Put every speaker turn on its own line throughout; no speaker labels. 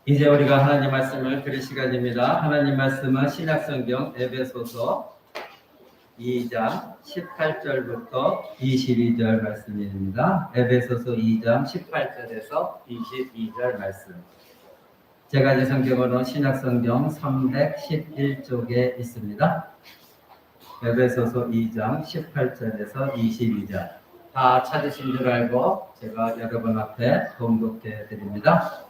이제 우리가 하나님 말씀을 들을 시간입니다. 하나님 말씀은 신약성경 에베소서 2장 18절부터 22절 말씀입니다. 에베소서 2장 18절에서 22절 말씀. 제가 제 성경으로는 신약성경 311쪽에 있습니다. 에베소서 2장 18절에서 22절. 다 찾으신 줄 알고 제가 여러분 앞에 봉독해 드립니다.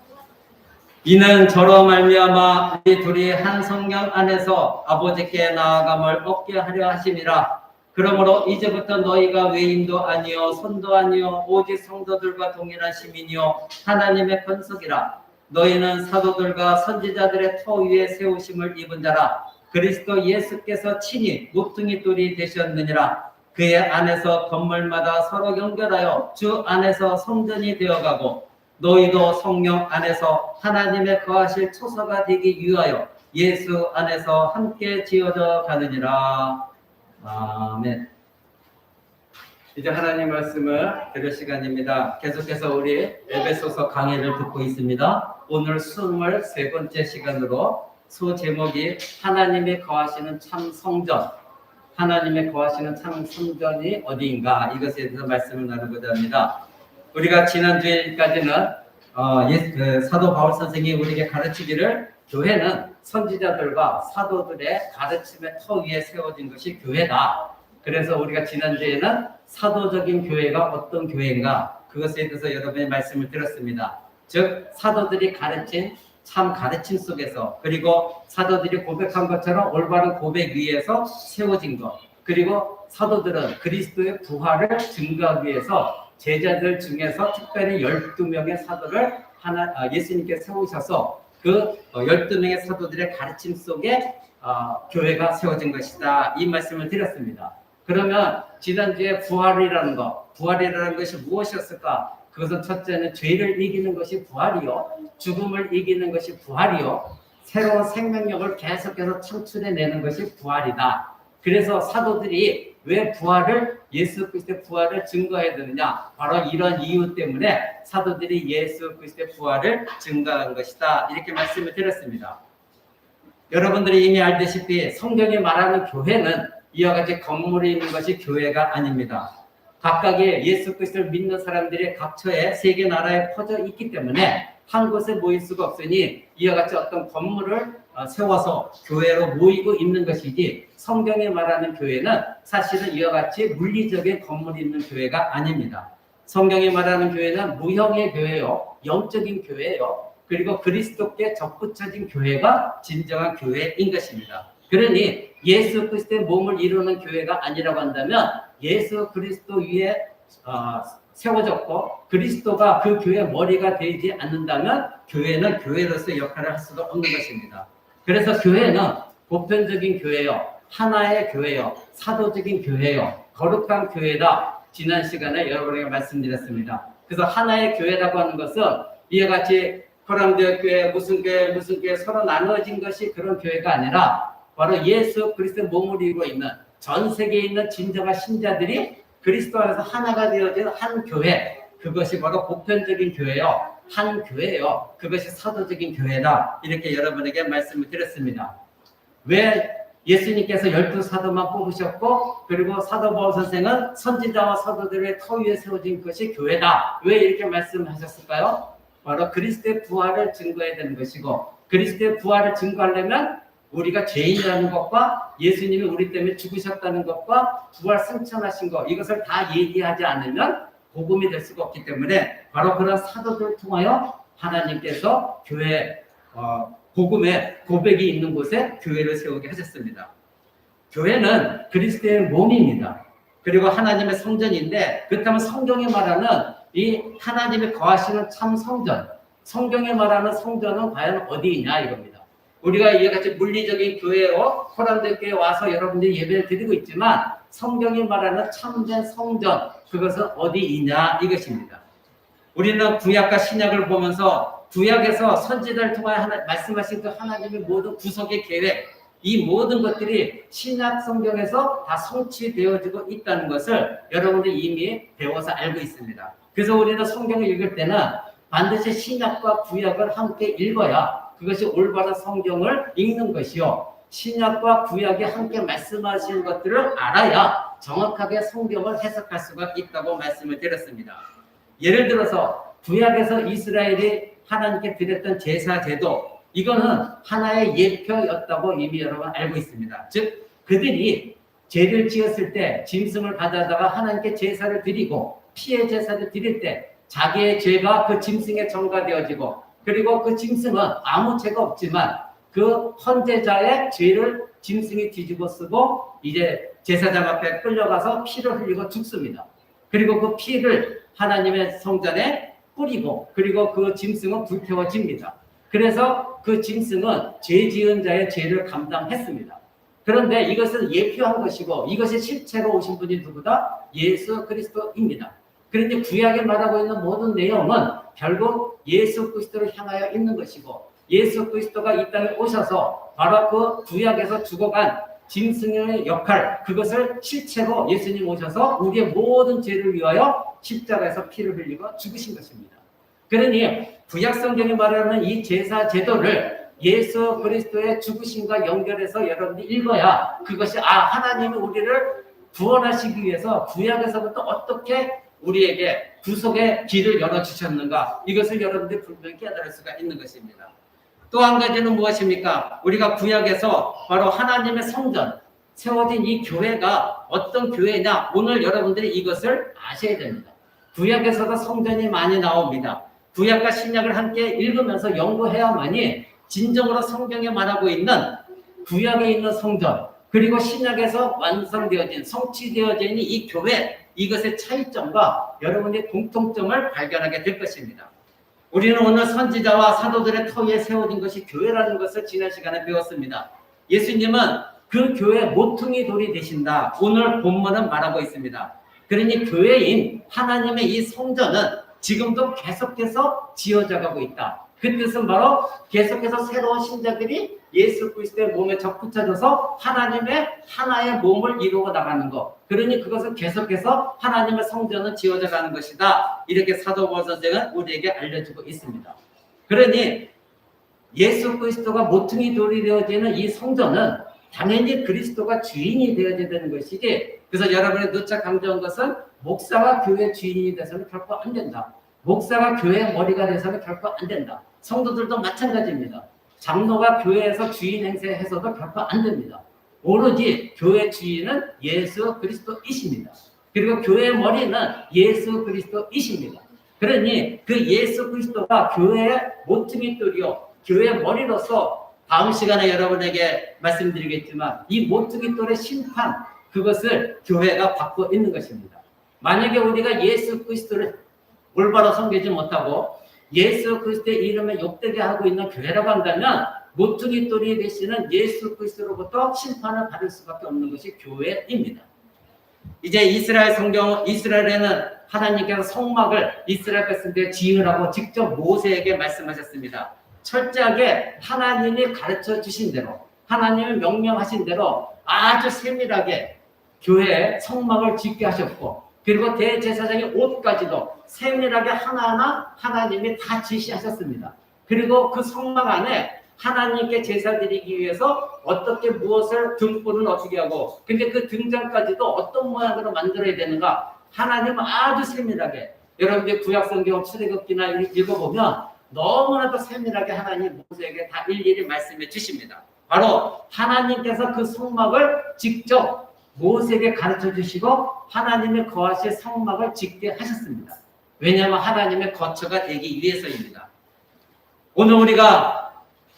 이는 저로 말미암아 우리 둘이 한 성령 안에서 아버지께 나아감을 얻게 하려 하심이라. 그러므로 이제부터 너희가 외인도 아니요 손도 아니요 오직 성도들과 동일한 시민이요 하나님의 권속이라. 너희는 사도들과 선지자들의 터 위에 세우심을 입은 자라. 그리스도 예수께서 친히 모퉁이 돌이 되셨느니라. 그의 안에서 건물마다 서로 연결하여 주 안에서 성전이 되어가고 너희도 성령 안에서 하나님의 거하실 초소가 되기 위하여 예수 안에서 함께 지어져 가느니라. 아멘. 이제 하나님 말씀을 들을 시간입니다. 계속해서 우리 에베소서 강의를 듣고 있습니다. 오늘 23번째 시간으로 소제목이 하나님의 거하시는 참 성전, 하나님의 거하시는 참 성전이 어디인가, 이것에 대해서 말씀을 나누고자 합니다. 우리가 지난주에까지는 사도 바울 선생이 우리에게 가르치기를 교회는 선지자들과 사도들의 가르침의 터 위에 세워진 것이 교회다. 그래서 우리가 지난주에는 사도적인 교회가 어떤 교회인가, 그것에 대해서 여러분의 말씀을 드렸습니다. 즉 사도들이 가르친 참 가르침 속에서, 그리고 사도들이 고백한 것처럼 올바른 고백 위에서 세워진 것, 그리고 사도들은 그리스도의 부활을 증거하기 위해서 제자들 중에서 특별히 12명의 사도를 예수님께 세우셔서 그 12명의 사도들의 가르침 속에 교회가 세워진 것이다, 이 말씀을 드렸습니다. 그러면 지난주에 부활이라는 것이 무엇이었을까? 그것은 첫째는 죄를 이기는 것이 부활이요, 죽음을 이기는 것이 부활이요, 새로운 생명력을 계속해서 창출해내는 것이 부활이다. 그래서 사도들이 왜 예수 그리스도의 부활을 증거해야 되느냐? 바로 이런 이유 때문에 사도들이 예수 그리스도의 부활을 증거한 것이다, 이렇게 말씀을 드렸습니다. 여러분들이 이미 알다시피 성경이 말하는 교회는 이와 같이 건물이 있는 것이 교회가 아닙니다. 각각의 예수 그리스도를 믿는 사람들이 각처에 세계 나라에 퍼져 있기 때문에 한 곳에 모일 수가 없으니 이와 같이 어떤 건물을 세워서 교회로 모이고 있는 것이지, 성경이 말하는 교회는 사실은 이와 같이 물리적인 건물이 있는 교회가 아닙니다. 성경이 말하는 교회는 무형의 교회요, 영적인 교회요, 그리고 그리스도께 접붙여진 교회가 진정한 교회인 것입니다. 그러니 예수 그리스도의 몸을 이루는 교회가 아니라고 한다면 예수 그리스도 위에 세워졌고 그리스도가 그 교회의 머리가 되지 않는다면 교회는 교회로서의 역할을 할 수가 없는 것입니다. 그래서 교회는 보편적인 교회요, 하나의 교회요, 사도적인 교회요, 거룩한 교회다. 지난 시간에 여러분에게 말씀드렸습니다. 그래서 하나의 교회라고 하는 것은 이와 같이 코람디아 교회 무슨 교회 서로 나누어진 것이 그런 교회가 아니라 바로 예수 그리스도의 몸을 이루고 있는 전 세계에 있는 진정한 신자들이 그리스도 안에서 하나가 되어진 한 교회, 그것이 바로 보편적인 교회요, 한 교회요, 그것이 사도적인 교회다, 이렇게 여러분에게 말씀을 드렸습니다. 왜 예수님께서 12사도만 뽑으셨고 그리고 사도 바울 선생은 선지자와 사도들의 터 위에 세워진 것이 교회다, 왜 이렇게 말씀하셨을까요? 바로 그리스도의 부활을 증거해야 되는 것이고, 그리스도의 부활을 증거하려면 우리가 죄인이라는 것과 예수님이 우리 때문에 죽으셨다는 것과 부활 승천하신 것, 이것을 다 얘기하지 않으면 복음이 될 수가 없기 때문에 바로 그런 사도들을 통하여 하나님께서 교회 복음의 고백이 있는 곳에 교회를 세우게 하셨습니다. 교회는 그리스도의 몸입니다. 그리고 하나님의 성전인데, 그렇다면 성경이 말하는 이 하나님이 거하시는 참 성전, 성경이 말하는 성전은 과연 어디이냐 이겁니다. 우리가 이와 같이 물리적인 교회로 코람디아 교회에 와서 여러분들이 예배를 드리고 있지만 성경이 말하는 참된 성전, 그것은 어디이냐 이것입니다. 우리는 구약과 신약을 보면서 구약에서 선지자를 통하여 말씀하신 그 하나님의 모든 구속의 계획, 이 모든 것들이 신약 성경에서 다 성취되어지고 있다는 것을 여러분들이 이미 배워서 알고 있습니다. 그래서 우리는 성경을 읽을 때는 반드시 신약과 구약을 함께 읽어야 그것이 올바른 성경을 읽는 것이요. 신약과 구약이 함께 말씀하시는 것들을 알아야 정확하게 성경을 해석할 수가 있다고 말씀을 드렸습니다. 예를 들어서 구약에서 이스라엘이 하나님께 드렸던 제사 제도, 이거는 하나의 예표였다고 이미 여러분 알고 있습니다. 즉 그들이 죄를 지었을 때 짐승을 가져다가 하나님께 제사를 드리고 피의 제사를 드릴 때 자기의 죄가 그 짐승에 전가되어지고, 그리고 그 짐승은 아무 죄가 없지만 그 헌제자의 죄를 짐승이 뒤집어 쓰고 이제 제사장 앞에 끌려가서 피를 흘리고 죽습니다. 그리고 그 피를 하나님의 성전에 뿌리고, 그리고 그 짐승은 불태워집니다. 그래서 그 짐승은 죄 지은 자의 죄를 감당했습니다. 그런데 이것은 예표한 것이고 이것이 실체로 오신 분이 누구다? 예수 그리스도입니다. 그런데 구약에 말하고 있는 모든 내용은 결국 예수 그리스도를 향하여 있는 것이고, 예수 그리스도가 이 땅에 오셔서 바로 그 구약에서 죽어간 짐승의 역할, 그것을 실체로 예수님 오셔서 우리의 모든 죄를 위하여 십자가에서 피를 흘리고 죽으신 것입니다. 그러니 구약 성경이 말하는 이 제사 제도를 예수 그리스도의 죽으심과 연결해서 여러분들이 읽어야 그것이 하나님이 우리를 구원하시기 위해서 구약에서부터 어떻게 우리에게 구속의 길을 열어주셨는가, 이것을 여러분들이 분명히 깨달을 수가 있는 것입니다. 또 한 가지는 무엇입니까? 우리가 구약에서 바로 하나님의 성전, 세워진 이 교회가 어떤 교회냐, 오늘 여러분들이 이것을 아셔야 됩니다. 구약에서도 성전이 많이 나옵니다. 구약과 신약을 함께 읽으면서 연구해야만이 진정으로 성경에 말하고 있는 구약에 있는 성전, 그리고 신약에서 완성되어진, 성취되어진 이 교회, 이것의 차이점과 여러분의 공통점을 발견하게 될 것입니다. 우리는 오늘 선지자와 사도들의 터위에 세워진 것이 교회라는 것을 지난 시간에 배웠습니다. 예수님은 그 교회의 모퉁이 돌이 되신다, 오늘 본문은 말하고 있습니다. 그러니 교회인 하나님의 이 성전은 지금도 계속해서 지어져가고 있다. 그 뜻은 바로 계속해서 새로운 신자들이 예수 그리스도의 몸에 접붙여져서 하나님의 하나의 몸을 이루어 나가는 것. 그러니 그것은 계속해서 하나님의 성전은 지어져 가는 것이다. 이렇게 사도 바울 선생은 우리에게 알려주고 있습니다. 그러니 예수 그리스도가 모퉁이 돌이 되어지는 이 성전은 당연히 그리스도가 주인이 되어야 되는 것이지, 그래서 여러분이 누차 강조한 것은 목사가 교회 주인이 돼서는 결코 안 된다. 목사가 교회의 머리가 돼서는 결코 안 된다. 성도들도 마찬가지입니다. 장로가 교회에서 주인 행세해서도 결코 안 됩니다. 오로지 교회 주인은 예수 그리스도이십니다. 그리고 교회의 머리는 예수 그리스도이십니다. 그러니 그 예수 그리스도가 교회의 모퉁이 돌이요, 교회의 머리로서 다음 시간에 여러분에게 말씀드리겠지만 이 모퉁이 돌의 심판, 그것을 교회가 받고 있는 것입니다. 만약에 우리가 예수 그리스도를 올바로 섬기지 못하고 예수 그리스도의 이름에 욕되게 하고 있는 교회라고 한다면 모퉁이 돌이 되시는 예수 그리스도로부터 심판을 받을 수밖에 없는 것이 교회입니다. 이제 이스라엘에는 하나님께서 성막을 이스라엘 백성들에게 지으라고 직접 모세에게 말씀하셨습니다. 철저하게 하나님이 가르쳐 주신 대로, 하나님이 명령하신 대로 아주 세밀하게 교회에 성막을 짓게 하셨고, 그리고 대제사장의 옷까지도 세밀하게 하나하나 하나님이 다 지시하셨습니다. 그리고 그 성막 안에 하나님께 제사 드리기 위해서 어떻게 무엇을 등불은 어떻게 하고, 근데 그 등잔까지도 어떤 모양으로 만들어야 되는가, 하나님은 아주 세밀하게, 여러분들 구약성경 출애굽기나 읽어보면 너무나도 세밀하게 하나님 모세에게 다 일일이 말씀해 주십니다. 바로 하나님께서 그 성막을 직접 모세에게 가르쳐 주시고 하나님의 거하실 성막을 짓게 하셨습니다. 왜냐하면 하나님의 거처가 되기 위해서입니다. 오늘 우리가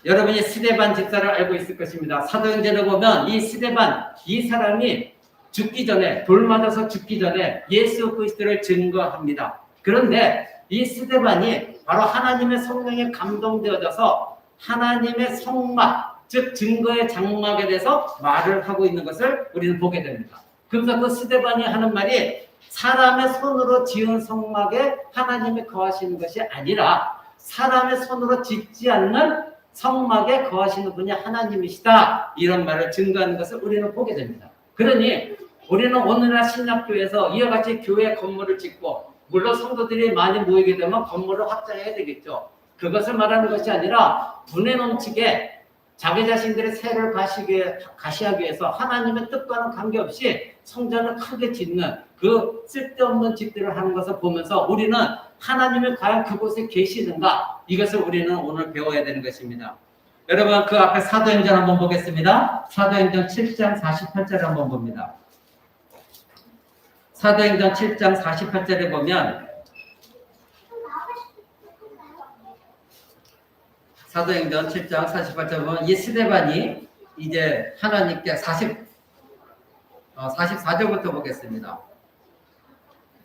여러분이 스데반 집사를 알고 있을 것입니다. 사도행전을 보면 이 스데반, 이 사람이 죽기 전에, 돌 맞아서 죽기 전에 예수 그리스도를 증거합니다. 그런데 이 스데반이 바로 하나님의 성령에 감동되어져서 하나님의 성막, 즉 증거의 장막에 대해서 말을 하고 있는 것을 우리는 보게 됩니다. 그래서 그 스데반이 하는 말이 사람의 손으로 지은 성막에 하나님이 거하시는 것이 아니라 사람의 손으로 짓지 않는 성막에 거하시는 분이 하나님이시다, 이런 말을 증거하는 것을 우리는 보게 됩니다. 그러니 우리는 오늘날 신약교회에서 이와 같이 교회 건물을 짓고
물론 성도들이 많이 모이게 되면 건물을 확장해야 되겠죠. 그것을 말하는 것이 아니라 분에 넘치게 자기 자신들의 세를 가시하기 위해서 하나님의 뜻과는 관계없이 성전을 크게 짓는 그 쓸데없는 짓들을 하는 것을 보면서 우리는 하나님이 과연 그곳에 계시는가, 이것을 우리는 오늘 배워야 되는 것입니다. 여러분, 그 앞에 사도행전 한번 보겠습니다. 사도행전 7장 48절 한번 봅니다. 사도행전 7장 48절에 보면 사도행전 7장 48절 보면 이 스데반이 이제 하나님께 44절부터 보겠습니다.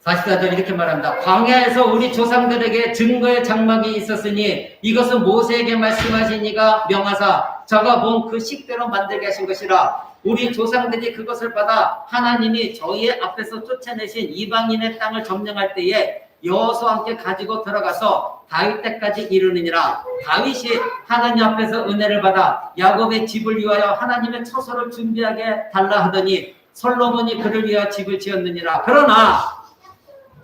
44절 이렇게 말합니다. 광야에서 우리 조상들에게 증거의 장막이 있었으니 이것은 모세에게 말씀하신 이가 명하사 저가 본 그 식대로 만들게 하신 것이라. 우리 조상들이 그것을 받아 하나님이 저희의 앞에서 쫓아내신 이방인의 땅을 점령할 때에 여호수아와 함께 가지고 들어가서 다윗 때까지 이르느니라. 다윗이 하나님 앞에서 은혜를 받아 야곱의 집을 위하여 하나님의 처소를 준비하게 달라 하더니 솔로몬이 그를 위하여 집을 지었느니라. 그러나,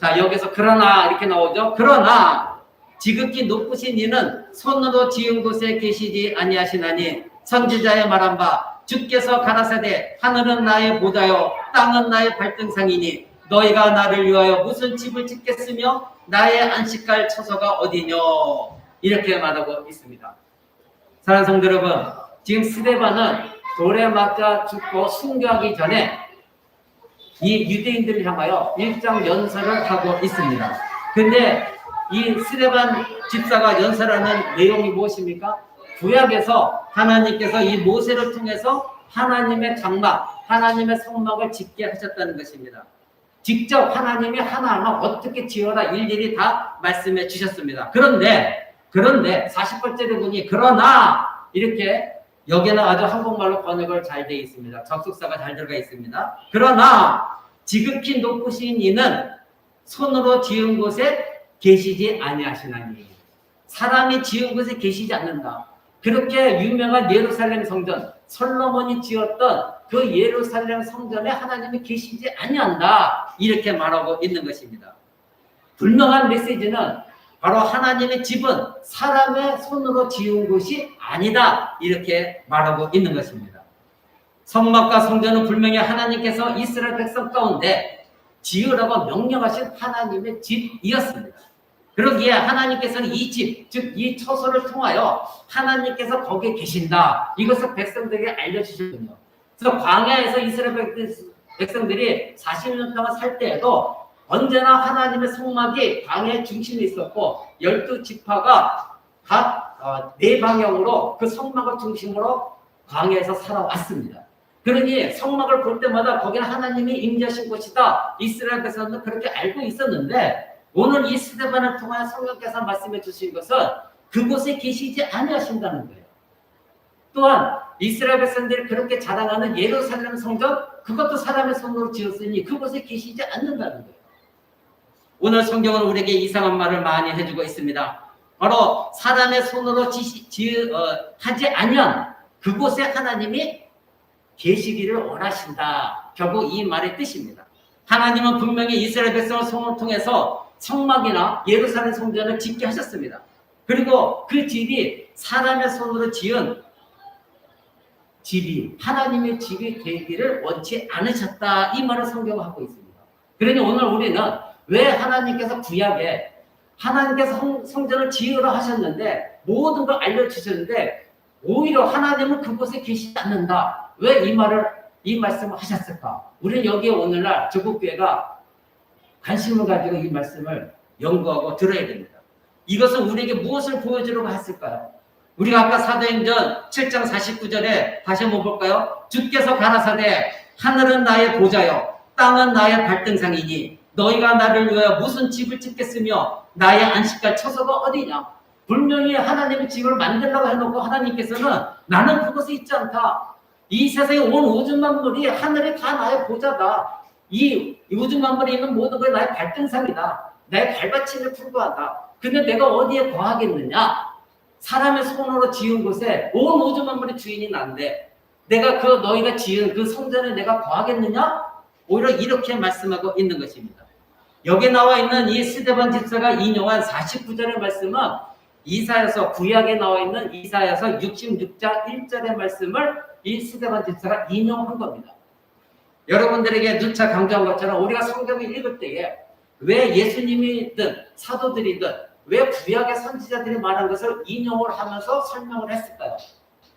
자 여기서 그러나 이렇게 나오죠. 그러나 지극히 높으신 이는 손으로 지은 곳에 계시지 아니하시나니 선지자의 말한 바 주께서 가라사대 하늘은 나의 보좌요 땅은 나의 발등상이니 너희가 나를 위하여 무슨 집을 짓겠으며 나의 안식할 처소가 어디뇨, 이렇게 말하고 있습니다. 사랑하는 성도 여러분, 지금 스데반은 돌에 맞아 죽고 순교하기 전에 이 유대인들을 향하여 일장 연설을 하고 있습니다. 근데 이 스데반 집사가 연설하는 내용이 무엇입니까? 구약에서 하나님께서 이 모세를 통해서 하나님의 장막, 하나님의 성막을 짓게 하셨다는 것입니다. 직접 하나님이 하나하나 어떻게 지어라 일일이 다 말씀해 주셨습니다. 그런데 48절에 보니 그러나 이렇게 여기는 아주 한국말로 번역을 잘 되어 있습니다. 접속사가 잘 들어가 있습니다. 그러나 지극히 높으신 이는 손으로 지은 곳에 계시지 아니하시나니, 사람이 지은 곳에 계시지 않는다. 그렇게 유명한 예루살렘 성전, 솔로몬이 지었던 그 예루살렘 성전에 하나님이 계시지 아니한다, 이렇게 말하고 있는 것입니다. 분명한 메시지는 바로 하나님의 집은 사람의 손으로 지은 곳이 아니다, 이렇게 말하고 있는 것입니다. 성막과 성전은 분명히 하나님께서 이스라엘 백성 가운데 지으라고 명령하신 하나님의 집이었습니다. 그러기에 하나님께서는 이 집, 즉 이 처소를 통하여 하나님께서 거기에 계신다, 이것을 백성들에게 알려주셨군요. 그래서 광야에서 이스라엘 백성들이 40년 동안 살 때에도 언제나 하나님의 성막이 광야의 중심에 있었고 12지파가 각 4방향으로 그 성막을 중심으로 광야에서 살아왔습니다. 그러니 성막을 볼 때마다 거기는 하나님이 임재하신 곳이다, 이스라엘 백성들은 그렇게 알고 있었는데, 오늘 이 스데반을 통하여 성령께서 말씀해 주신 것은 그곳에 계시지 아니하신다는 거예요. 또한 이스라엘 백성들이 그렇게 자랑하는 예루살렘 성전, 그것도 사람의 손으로 지었으니 그곳에 계시지 않는다는 거예요. 오늘 성경은 우리에게 이상한 말을 많이 해주고 있습니다. 바로 사람의 손으로 하지 아니한 그곳에 하나님이 계시기를 원하신다, 결국 이 말의 뜻입니다. 하나님은 분명히 이스라엘 백성을 손을 통해서 성막이나 예루살렘 성전을 짓게 하셨습니다. 그리고 그 집이 사람의 손으로 지은 집이 하나님의 집이 되기를 원치 않으셨다, 이 말을 성경은 하고 있습니다. 그러니 오늘 우리는 왜 하나님께서 구약에 하나님께서 성전을 지으라 하셨는데 모든 걸 알려주셨는데 오히려 하나님은 그곳에 계시지 않는다, 왜 이 말씀을 하셨을까? 우리는 여기에 오늘날 조국교회가 관심을 가지고 이 말씀을 연구하고 들어야 됩니다. 이것은 우리에게 무엇을 보여주려고 했을까요? 우리가 아까 사도행전 7장 49절에 다시 한번 볼까요? 주께서 가라사대 하늘은 나의 보좌요 땅은 나의 발등상이니 너희가 나를 위하여 무슨 집을 짓겠으며 나의 안식할 처소가 어디냐? 분명히 하나님의 집을 만들려고 해놓고 하나님께서는 나는 그곳에 있지 않다. 이 세상에 온 우주 만물이 하늘이 다 나의 보좌다. 이 우주 만물에 있는 모든 것이 나의 발등상이다. 나의 발받침에 불과하다. 근데 내가 어디에 거하겠느냐? 사람의 손으로 지은 곳에 온 우주 만물의 주인이 난데 내가 너희가 지은 그 성전에 내가 거하겠느냐? 오히려 이렇게 말씀하고 있는 것입니다. 여기 나와 있는 이 스데반 집사가 인용한 49절의 말씀은 이사야서 구약에 나와 있는 이사야서 66장 1절의 말씀을 이 스데반 집사가 인용한 겁니다. 여러분들에게 누차 강조한 것처럼 우리가 성경을 읽을 때에 왜 예수님이든 사도들이든 왜 구약의 선지자들이 말한 것을 인용을 하면서 설명을 했을까요?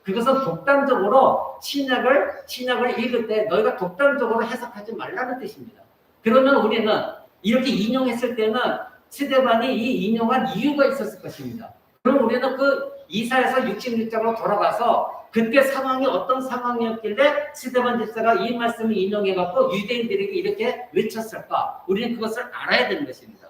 그것은 독단적으로 신약을 읽을 때 너희가 독단적으로 해석하지 말라는 뜻입니다. 그러면 우리는 이렇게 인용했을 때는 스데반이 이 인용한 이유가 있었을 것입니다. 그럼 우리는 그 이사야서 66장으로 돌아가서 그때 상황이 어떤 상황이었길래 스데반 집사가 이 말씀을 인용해갖고 유대인들에게 이렇게 외쳤을까? 우리는 그것을 알아야 되는 것입니다.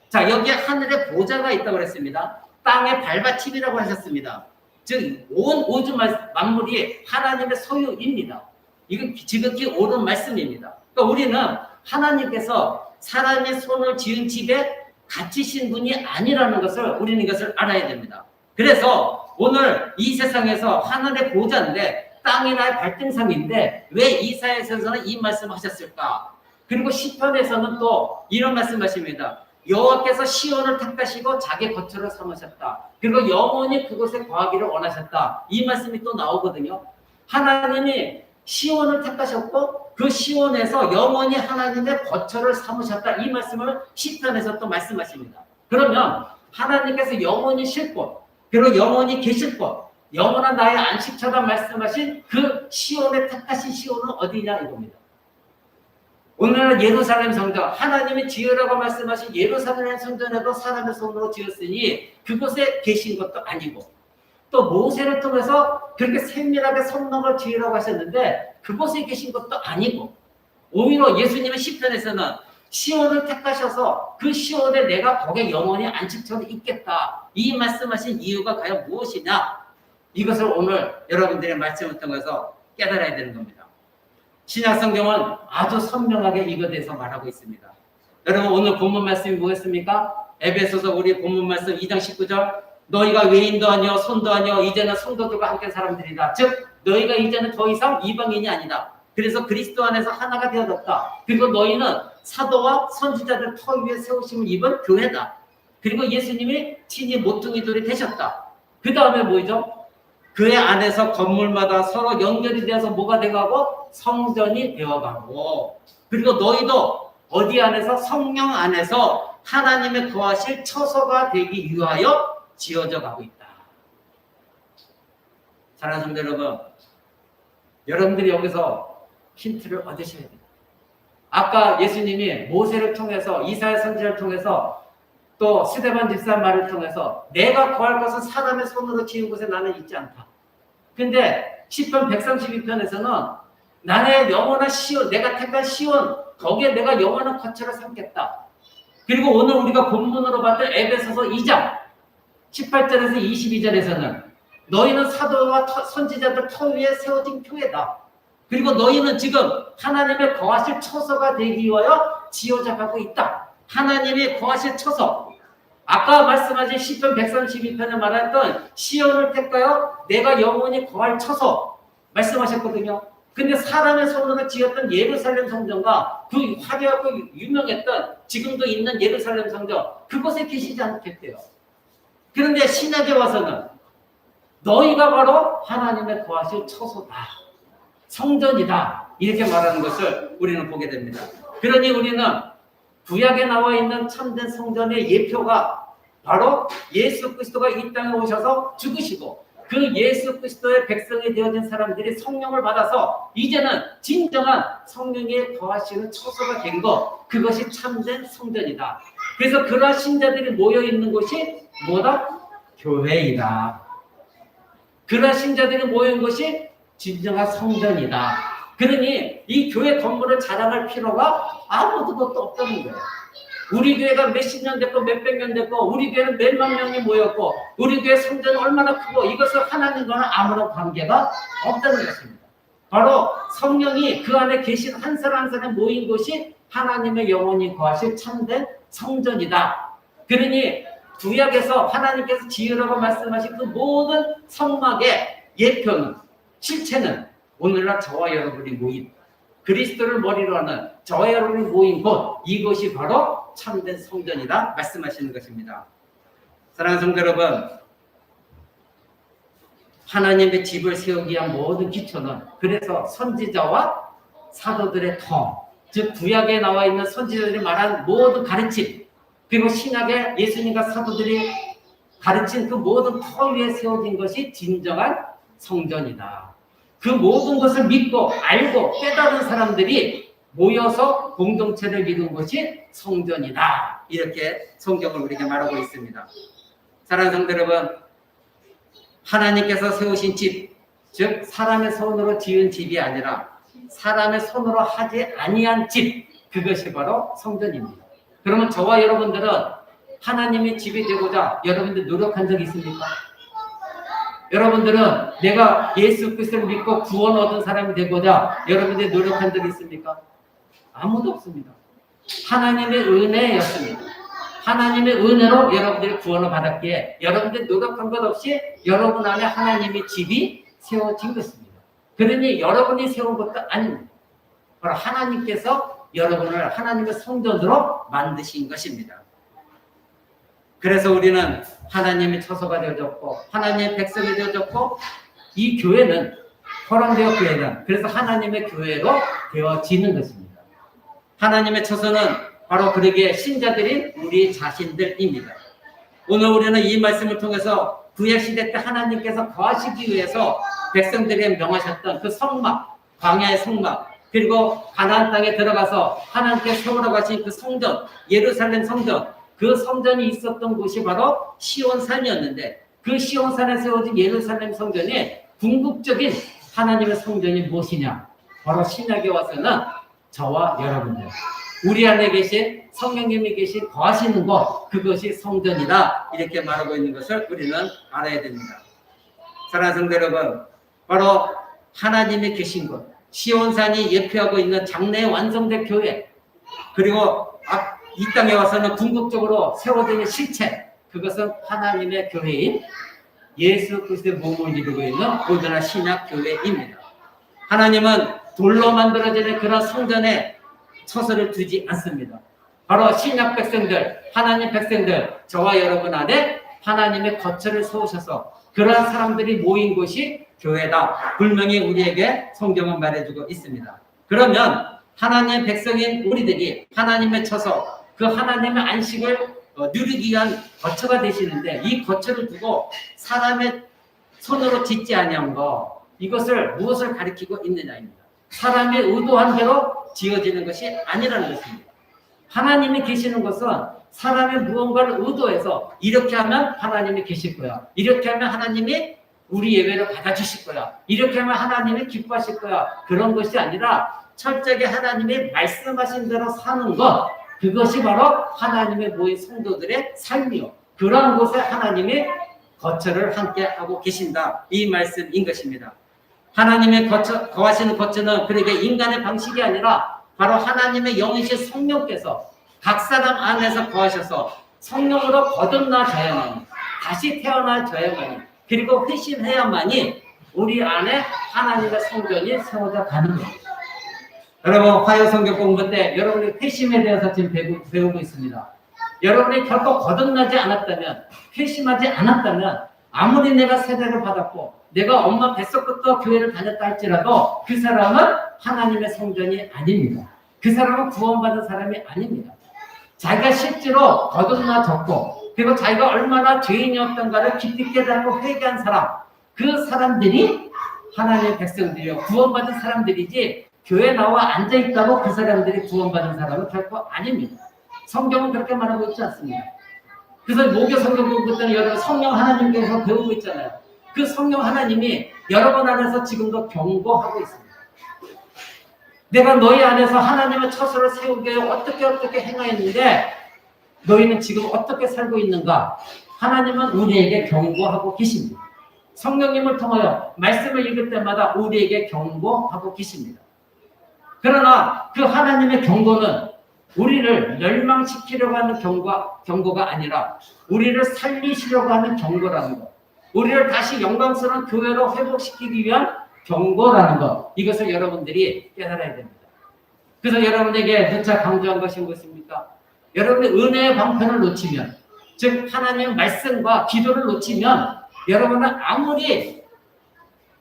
자, 여기에 하늘에 보좌가 있다고 그랬습니다. 땅의 발받침이라고 하셨습니다. 즉, 온 우주 만물이 하나님의 소유입니다. 이건 지극히 옳은 말씀입니다. 그러니까 우리는 하나님께서 사람의 손을 지은 집에 갇히신 분이 아니라는 것을 우리는 이것을 알아야 됩니다. 그래서 오늘 이 세상에서 하늘의 보좌인데 땅이나 발등상인데 왜 이사야서는 이 말씀을 하셨을까? 그리고 시편에서는 또 이런 말씀하십니다. 여호와께서 시온을 택하시고 자기 거처를 삼으셨다. 그리고 영원히 그곳에 거하기를 원하셨다. 이 말씀이 또 나오거든요. 하나님이 시온을 택하셨고 그 시온에서 영원히 하나님의 거처를 삼으셨다. 이 말씀을 시편에서 또 말씀하십니다. 그러면 하나님께서 영원히 쉴 곳, 그리고 영원히 계실 곳, 영원한 나의 안식처다 말씀하신 그 시온에 택하신 시온은 어디냐 이겁니다. 오늘날 예루살렘 성전, 하나님이 지으라고 말씀하신 예루살렘 성전에도 사람의 손으로 지었으니 그곳에 계신 것도 아니고 또 모세를 통해서 그렇게 세밀하게 성막을 지으라고 하셨는데 그곳에 계신 것도 아니고 오히려 예수님의 시편에서는 시온을 택하셔서 그 시온에 내가 거기에 영원히 안식처로 있겠다. 이 말씀하신 이유가 과연 무엇이냐? 이것을 오늘 여러분들의 말씀을 통해서 깨달아야 되는 겁니다. 신약 성경은 아주 선명하게 이것에 대해서 말하고 있습니다. 여러분 오늘 본문 말씀이 뭐겠습니까? 에베소서 우리 본문 말씀 2장 19절 너희가 외인도 아니요 손도 아니요 이제는 성도들과 함께 사람들이다. 즉 너희가 이제는 더 이상 이방인이 아니다. 그래서 그리스도 안에서 하나가 되어졌다. 그리고 너희는 사도와 선지자들 터 위에 세우심을 입은 교회다. 그리고 예수님이 친히 모퉁이 돌이 되셨다. 그 다음에 뭐죠? 그의 안에서 건물마다 서로 연결이 되어서 뭐가 되어가고 성전이 되어가고 그리고 너희도 어디 안에서 성령 안에서 하나님의 거하실 처소가 되기 위하여 지어져 가고 있다. 사랑하는 성도 여러분, 여러분들이 여기서 힌트를 얻으셔야 돼요. 아까 예수님이 모세를 통해서 이사야 선지자를 통해서 또 스데반 집사 말을 통해서 내가 거할 것은 사람의 손으로 지은 곳에 나는 있지 않다. 근데 시편 132편에서는 나의 영원한 시온, 내가 택한 시온, 거기에 내가 영원한 거처를 삼겠다. 그리고 오늘 우리가 본문으로 봤던 에베소서 2장 18절에서 22절에서는 너희는 사도와 선지자들 터 위에 세워진 교회다. 그리고 너희는 지금 하나님의 거하실 처소가 되기 위하여 지어져 가고 있다. 하나님의 거하실 처소. 아까 말씀하신 시편 132편에 말했던 시온을 택하여 내가 영원히 거할 처소 말씀하셨거든요. 근데 사람의 손으로 지었던 예루살렘 성전과 그 화려하고 유명했던 지금도 있는 예루살렘 성전 그곳에 계시지 않겠대요. 그런데 신약에 와서는 너희가 바로 하나님의 거하실 처소다. 성전이다. 이렇게 말하는 것을 우리는 보게 됩니다. 그러니 우리는 구약에 나와 있는 참된 성전의 예표가 바로 예수 그리스도가 이 땅에 오셔서 죽으시고 그 예수 그리스도의 백성이 되어진 사람들이 성령을 받아서 이제는 진정한 성령의 거하시는 처소가 된 것, 그것이 참된 성전이다. 그래서 그러한 신자들이 모여있는 곳이 뭐다? 교회이다. 그러한 신자들이 모여있는 곳이 진정한 성전이다. 그러니 이 교회 건물을 자랑할 필요가 아무것도 없다는 거예요. 우리 교회가 몇십 년 됐고 몇백 년 됐고 우리 교회는 몇만 명이 모였고 우리 교회 성전은 얼마나 크고 이것을 하나님과는 아무런 관계가 없다는 것입니다. 바로 성령이 그 안에 계신 한 사람 한 사람 모인 곳이 하나님의 영원히 거하실 참된 성전이다. 그러니 구약에서 하나님께서 지으라고 말씀하신 그 모든 성막의 예표는 실체는 오늘날 저와 여러분이 모인 그리스도를 머리로 하는 저와 여러분이 모인 곳 이것이 바로 바로 참된 성전이다 말씀하시는 것입니다. 사랑하는 성도 여러분, 하나님의 집을 세우기 위한 모든 기초는 그래서 선지자와 사도들의 터, 즉 구약에 나와 있는 선지자들이 말한 모든 가르침, 그리고 신약의 예수님과 사도들이 가르친 그 모든 터 위에 세워진 것이 진정한 성전이다. 그 모든 것을 믿고 알고 깨달은 사람들이 모여서 공동체를 이룬 것이 성전이다. 이렇게 성경을 우리에게 말하고 있습니다. 사랑하는 성도 여러분, 하나님께서 세우신 집, 즉 사람의 손으로 지은 집이 아니라 사람의 손으로 하지 아니한 집, 그것이 바로 성전입니다. 그러면 저와 여러분들은 하나님의 집이 되고자 여러분들 노력한 적 있습니까? 여러분들은 내가 예수 그리스도를 믿고 구원 얻은 사람이 되고자 여러분들이 노력한 적 있습니까? 아무도 없습니다. 하나님의 은혜였습니다. 하나님의 은혜로 여러분들이 구원을 받았기에 여러분들이 노력한 것 없이 여러분 안에 하나님의 집이 세워진 것입니다. 그러니 여러분이 세운 것도 아닙니다. 바로 하나님께서 여러분을 하나님의 성전으로 만드신 것입니다. 그래서 우리는 하나님의 처소가 되어졌고 하나님의 백성이 되어졌고 이 교회는 허랑되어 교회는 그래서 하나님의 교회로 되어지는 것입니다. 하나님의 처소는 바로 그러기에 신자들인 우리 자신들입니다. 오늘 우리는 이 말씀을 통해서 구약시대 때 하나님께서 거하시기 위해서 백성들에게 명하셨던 그 성막, 광야의 성막, 그리고 가나안 땅에 들어가서 하나님께서 세우라고 하신 그 성전, 예루살렘 성전, 그 성전이 있었던 곳이 바로 시온산이었는데 그 시온산에 세워진 예루살렘 성전이 궁극적인 하나님의 성전이 무엇이냐? 바로 신약에 와서는 저와 여러분들, 우리 안에 계신 성령님이 계신 거하시는 것, 그것이 성전이다. 이렇게 말하고 있는 것을 우리는 알아야 됩니다. 사랑하는 성도 여러분, 바로 하나님이 계신 곳, 시온산이 예표하고 있는 장래에 완성된 교회, 그리고 이 땅에 와서는 궁극적으로 세워지는 실체, 그것은 하나님의 교회인 예수 그리스도의 몸을 이루고 있는 오늘날 신약 교회입니다. 하나님은 돌로 만들어지는 그런 성전에 처소를 두지 않습니다. 바로 신약 백성들, 하나님 백성들, 저와 여러분 안에 하나님의 거처를 세우셔서 그러한 사람들이 모인 곳이 교회다. 분명히 우리에게 성경은 말해주고 있습니다. 그러면 하나님의 백성인 우리들이 하나님의 처소, 그 하나님의 안식을 누리기 위한 거처가 되시는데 이 거처를 두고 사람의 손으로 짓지 아니한 거, 이것을 무엇을 가리키고 있느냐입니다. 사람이 의도한 대로 지어지는 것이 아니라는 것입니다. 하나님이 계시는 것은 사람의 무언가를 의도해서 이렇게 하면 하나님이 계실 거야. 이렇게 하면 하나님이 우리 예배를 받아주실 거야. 이렇게 하면 하나님이 기뻐하실 거야. 그런 것이 아니라 철저하게 하나님이 말씀하신 대로 사는 것, 그것이 바로 하나님의 모인 성도들의 삶이요. 그러한 곳에 하나님이 거처를 함께 하고 계신다. 이 말씀인 것입니다. 하나님의 거하시는 거처는 그러게 인간의 방식이 아니라 바로 하나님의 영이신 성령께서 각 사람 안에서 거하셔서 성령으로 거듭나져야만이, 다시 태어나져야만이, 그리고 회심해야만이 우리 안에 하나님의 성전이 세워져 가는 거예요. 여러분, 화요 성경 공부 때 여러분이 회심에 대해서 지금 배우고 있습니다. 여러분이 결코 거듭나지 않았다면, 회심하지 않았다면, 아무리 내가 세례를 받았고 내가 엄마 뱃속부터 교회를 다녔다 할지라도 그 사람은 하나님의 성전이 아닙니다. 그 사람은 구원받은 사람이 아닙니다. 자기가 실제로 거듭나졌고 그리고 자기가 얼마나 죄인이었던가를 깊이 깨닫고 회개한 사람, 그 사람들이 하나님의 백성들이요, 구원받은 사람들이지 교회에 나와 앉아있다고 그 사람들이 구원받은 사람은 결코 아닙니다. 성경은 그렇게 말하고 있지 않습니다. 그래서 목요 성경 공부 때는 여러분 성령 하나님께서 배우고 있잖아요. 그 성령 하나님이 여러분 안에서 지금도 경고하고 있습니다. 내가 너희 안에서 하나님의 처소를 세우게 어떻게 행하였는데 너희는 지금 어떻게 살고 있는가? 하나님은 우리에게 경고하고 계십니다. 성령님을 통하여 말씀을 읽을 때마다 우리에게 경고하고 계십니다. 그러나 그 하나님의 경고는 우리를 멸망시키려고 하는 경고가 아니라 우리를 살리시려고 하는 경고라는 것, 우리를 다시 영광스러운 교회로 회복시키기 위한 경고라는 것, 이것을 여러분들이 깨달아야 됩니다. 그래서 여러분에게 누차 강조한 것이 무엇입니까? 여러분이 은혜의 방편을 놓치면, 즉 하나님의 말씀과 기도를 놓치면 여러분은 아무리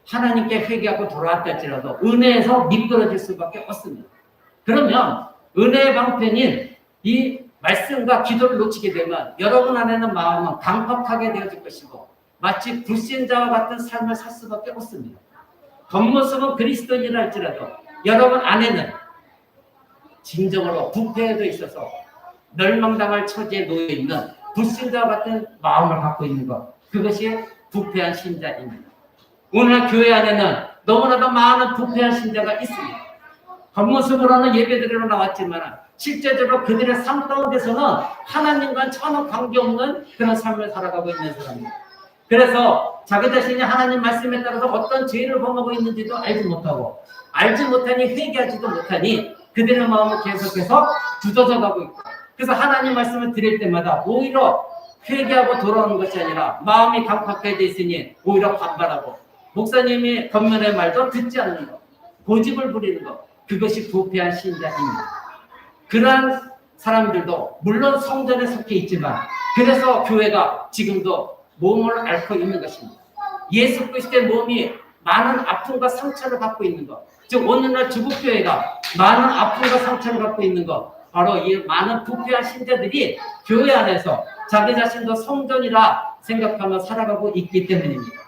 하나님께 회개하고 돌아왔다 할지라도 은혜에서 미끄러질 수밖에 없습니다. 그러면 은혜의 방편인 이 말씀과 기도를 놓치게 되면 여러분 안에는 마음은 강팍하게 되어질 것이고 마치 불신자와 같은 삶을 살 수밖에 없습니다. 겉모습은 그리스도인이라 할지라도 여러분 안에는 진정으로 부패에도 있어서 멸망당할 처지에 놓여있는 불신자와 같은 마음을 갖고 있는 것, 그것이 부패한 신자입니다. 오늘 교회 안에는 너무나도 많은 부패한 신자가 있습니다. 겉모습으로는 예배드리러 나왔지만 실제적으로 그들의 삶 가운데서는 하나님과는 전혀 관계없는 그런 삶을 살아가고 있는 사람입니다. 그래서 자기 자신이 하나님 말씀에 따라서 어떤 죄를 범하고 있는지도 알지 못하고 알지 못하니 회개하지도 못하니 그들의 마음은 계속해서 굳어져 가고 있고, 그래서 하나님 말씀을 드릴 때마다 오히려 회개하고 돌아오는 것이 아니라 마음이 강팍해져 있으니 오히려 반발하고 목사님이 겉면의 말도 듣지 않는 것, 고집을 부리는 것, 그것이 부패한 신자입니다. 그러한 사람들도 물론 성전에 속해 있지만 그래서 교회가 지금도 몸을 앓고 있는 것입니다. 예수 그리스도의 몸이 많은 아픔과 상처를 갖고 있는 것, 즉 오늘날 주국교회가 많은 아픔과 상처를 갖고 있는 것, 바로 이 많은 부패한 신자들이 교회 안에서 자기 자신도 성전이라 생각하며 살아가고 있기 때문입니다.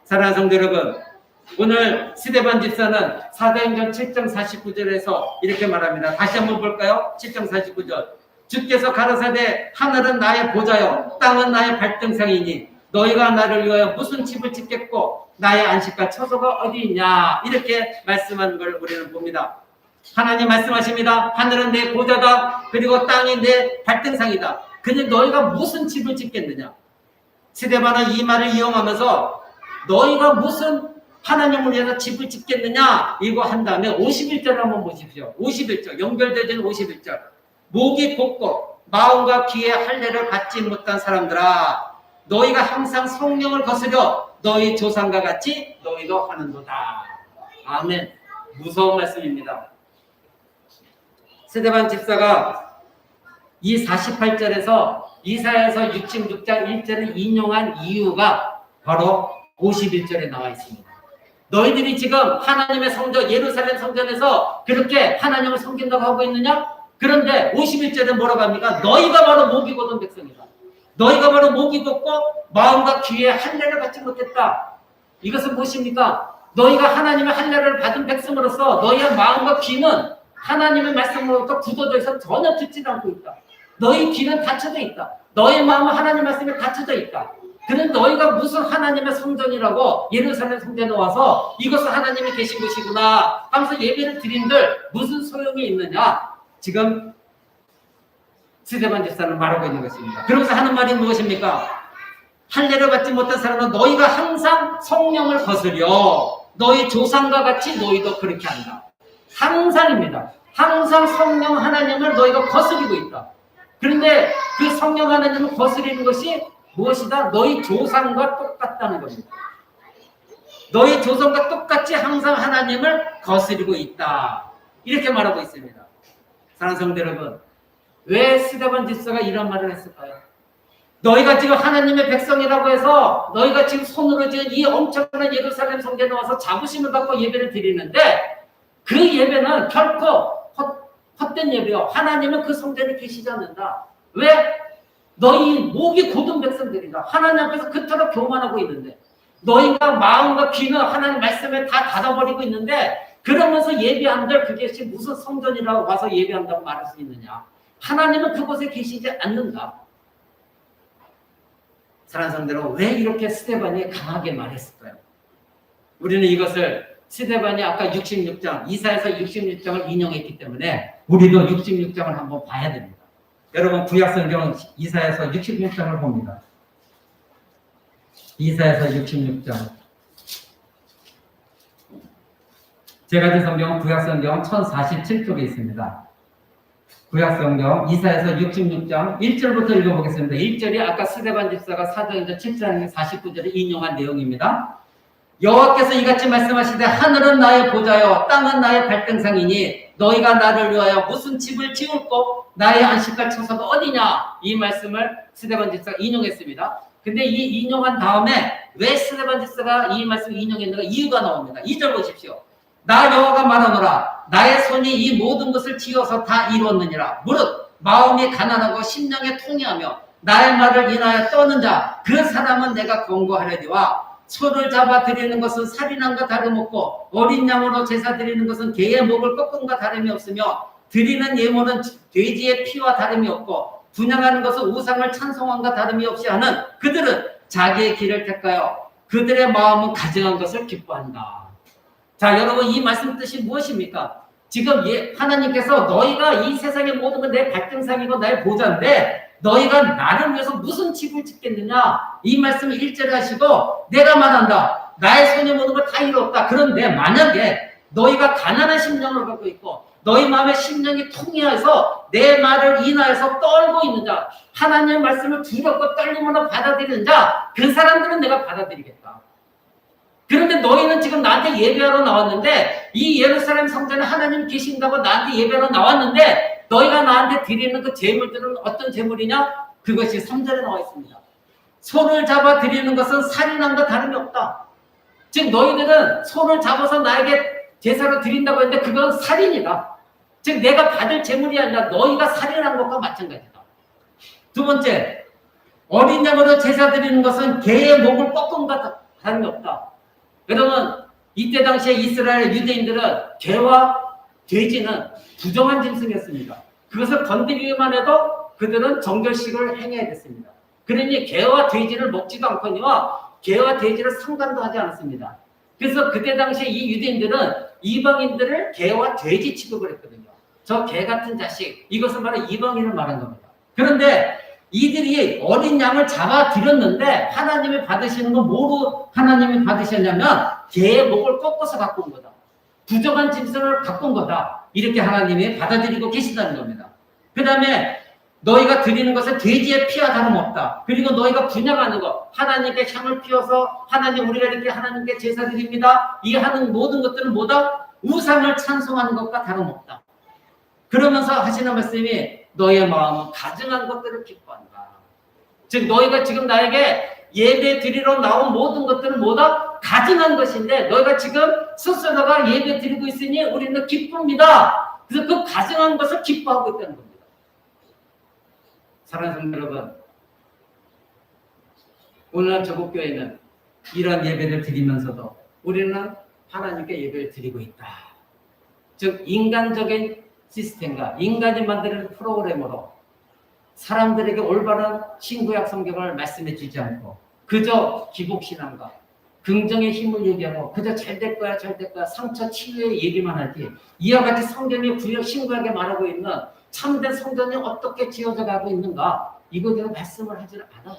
사랑하는 성도 여러분, 오늘 스데반 집사는 사도행전 7장 49절에서 이렇게 말합니다. 다시 한번 볼까요? 7장 49절. 주께서 가라사대 하늘은 나의 보좌요 땅은 나의 발등상이니 너희가 나를 위하여 무슨 집을 짓겠고 나의 안식할 처소가 어디 있냐, 이렇게 말씀하는 걸 우리는 봅니다. 하나님 말씀하십니다. 하늘은 내 보좌다. 그리고 땅이 내 발등상이다. 근데 너희가 무슨 집을 짓겠느냐. 스데반은 이 말을 이용하면서 너희가 무슨 하나님을 위해서 집을 짓겠느냐 이거 한 다음에 51절 한번 보십시오. 51절 연결되는 51절. 목이 곱고 마음과 귀에 할례를 받지 못한 사람들아, 너희가 항상 성령을 거스려 너희 조상과 같이 너희도 하는도다. 아멘. 무서운 말씀입니다. 스데반 집사가 이 48절에서 이사야서 66장 1절을 인용한 이유가 바로 51절에 나와 있습니다. 너희들이 지금 하나님의 성전 예루살렘 성전에서 그렇게 하나님을 섬긴다고 하고 있느냐? 그런데 51절에 뭐라고 합니까? 너희가 바로 목이 곧은 백성이다. 너희가 바로 목이 곧고 마음과 귀에 할례를 받지 못했다. 이것은 무엇입니까? 너희가 하나님의 할례를 받은 백성으로서 너희의 마음과 귀는 하나님의 말씀으로부터 굳어져 있어 전혀 듣지 않고 있다. 너희 귀는 닫혀져 있다. 너희 마음은 하나님 말씀에 닫혀져 있다. 그런데 너희가 무슨 하나님의 성전이라고 예루살렘 성전에 와서 이것은 하나님이 계신 곳이구나 하면서 예배를 드린들 무슨 소용이 있느냐? 지금 스데반 집사는 말하고 있는 것입니다. 그러면서 하는 말이 무엇입니까? 할례를 받지 못한 사람은 너희가 항상 성령을 거스려 너희 조상과 같이 너희도 그렇게 한다. 항상입니다. 항상 성령 하나님을 너희가 거스리고 있다. 그런데 그 성령 하나님을 거스리는 것이 무엇이다? 너희 조상과 똑같다는 겁니다. 너희 조상과 똑같이 항상 하나님을 거스리고 있다. 이렇게 말하고 있습니다. 사랑하는 성도 여러분, 왜 스데반 집사가 이런 말을 했을까요? 너희가 지금 하나님의 백성이라고 해서 너희가 지금 손으로 지은 이 엄청난 예루살렘 성전에 와서 자부심을 갖고 예배를 드리는데 그 예배는 결코 헛된 예배요. 하나님은 그 성전에 계시지 않는다. 왜? 너희 목이 곧은 백성들이다. 하나님 앞에서 그토록 교만하고 있는데 너희가 마음과 귀는 하나님 말씀에 다 닫아버리고 있는데 그러면서 예배한들 그것이 무슨 성전이라고 와서 예배한다고 말할 수 있느냐. 하나님은 그곳에 계시지 않는다. 사랑하는 성도들은 왜 이렇게 스데반이 강하게 말했을까요? 우리는 이것을 스데반이 아까 66장 이사야서 66장을 인용했기 때문에 우리도 66장을 한번 봐야 됩니다. 여러분 구약성경 이사야서 66장을 봅니다. 이사야서 66장. 제가 준 성경은 구약성경 1047쪽에 있습니다. 구약성경 이사야서 66장 1절부터 읽어보겠습니다. 1절이 아까 스데반 집사가 사도행전 7장 49절에 인용한 내용입니다. 여호와께서 이같이 말씀하시되 하늘은 나의 보좌요 땅은 나의 발등상이니 너희가 나를 위하여 무슨 집을 지을고 나의 안식할 처소가 어디냐, 이 말씀을 스데반 집사가 인용했습니다. 근데 이 인용한 다음에 왜 스데반 집사가 이 말씀을 인용했는가 이유가 나옵니다. 2절 보십시오. 나 여호와가 말하노라 나의 손이 이 모든 것을 지어서 다 이루었느니라. 무릇 마음이 가난하고 심령이 통회하며 나의 말을 인하여 떠는 자 그 사람은 내가 권고하려니와 소를 잡아 드리는 것은 살인함과 다름없고 어린 양으로 제사 드리는 것은 개의 목을 꺾음과 다름이 없으며 드리는 예물은 돼지의 피와 다름이 없고 분양하는 것은 우상을 찬송함과 다름이 없이 하는 그들은 자기의 길을 택하여 그들의 마음은 가증한 것을 기뻐한다. 자, 여러분, 이 말씀 뜻이 무엇입니까? 지금 하나님께서 너희가 이 세상의 모든 건 내 발등상이고 나의 보좌인데 너희가 나를 위해서 무슨 집을 짓겠느냐, 이 말씀을 1절에 하시고 내가 말한다 나의 손에 모든 걸 다 이루었다. 그런데 만약에 너희가 가난한 심령을 갖고 있고 너희 마음의 심령이 통해서 내 말을 인하여서 떨고 있는 자, 하나님의 말씀을 두렵고 떨림으로 받아들이는 자, 그 사람들은 내가 받아들이겠다. 그런데 너희는 지금 나한테 예배하러 나왔는데 이 예루살렘 성전에 하나님 계신다고 나한테 예배하러 나왔는데 너희가 나한테 드리는 그 제물들은 어떤 제물이냐? 그것이 3절에 나와 있습니다. 소를 잡아 드리는 것은 살인함과 다름이 없다. 즉 너희들은 소를 잡아서 나에게 제사로 드린다고 했는데 그건 살인이다. 즉 내가 받을 제물이 아니라 너희가 살인한 것과 마찬가지다. 두 번째, 어린 양으로 제사 드리는 것은 개의 목을 꺾음과 다름이 없다. 여러분, 이때 당시에 이스라엘 유대인들은 개와 돼지는 부정한 짐승이었습니다. 그것을 건드리기만 해도 그들은 정결식을 행해야 됐습니다. 그러니 개와 돼지를 먹지도 않거니와 개와 돼지를 상관도 하지 않았습니다. 그래서 그때 당시에 이 유대인들은 이방인들을 개와 돼지 취급을 했거든요. 저 개 같은 자식, 이것은 바로 이방인을 말한 겁니다. 그런데 이들이 어린 양을 잡아 드렸는데 하나님이 받으시는 건 뭐로 하나님이 받으셨냐면 개의 목을 꺾어서 갖고 온 거다. 부정한 짐승을 갖고 온 거다. 이렇게 하나님이 받아들이고 계시다는 겁니다. 그 다음에 너희가 드리는 것은 돼지의 피와 다름없다. 그리고 너희가 분양하는 것, 하나님께 향을 피워서 하나님 우리가 이렇게 하나님께 제사 드립니다. 이 하는 모든 것들은 뭐다? 우상을 찬송하는 것과 다름없다. 그러면서 하시는 말씀이 너희의 마음은 가증한 것들을 기뻐한다. 즉 너희가 지금 나에게 예배 드리러 나온 모든 것들은 뭐다? 가증한 것인데 너희가 지금 스스로가 예배 드리고 있으니 우리는 기쁩니다. 그래서 그 가증한 것을 기뻐하고 있다는 겁니다. 사랑하는 성도 여러분, 오늘날 조국교회는 이런 예배를 드리면서도 우리는 하나님께 예배를 드리고 있다. 즉 인간적인 시스템과 인간이 만드는 프로그램으로 사람들에게 올바른 신구약 성경을 말씀해 주지 않고 그저 기복신앙과 긍정의 힘을 얘기하고 그저 잘 될 거야 잘 될 거야 상처 치유의 얘기만 하지 이와 같이 성경이 신구약에 말하고 있는 참된 성전이 어떻게 지어져 가고 있는가 이거에 대한 말씀을 하지를 않아요.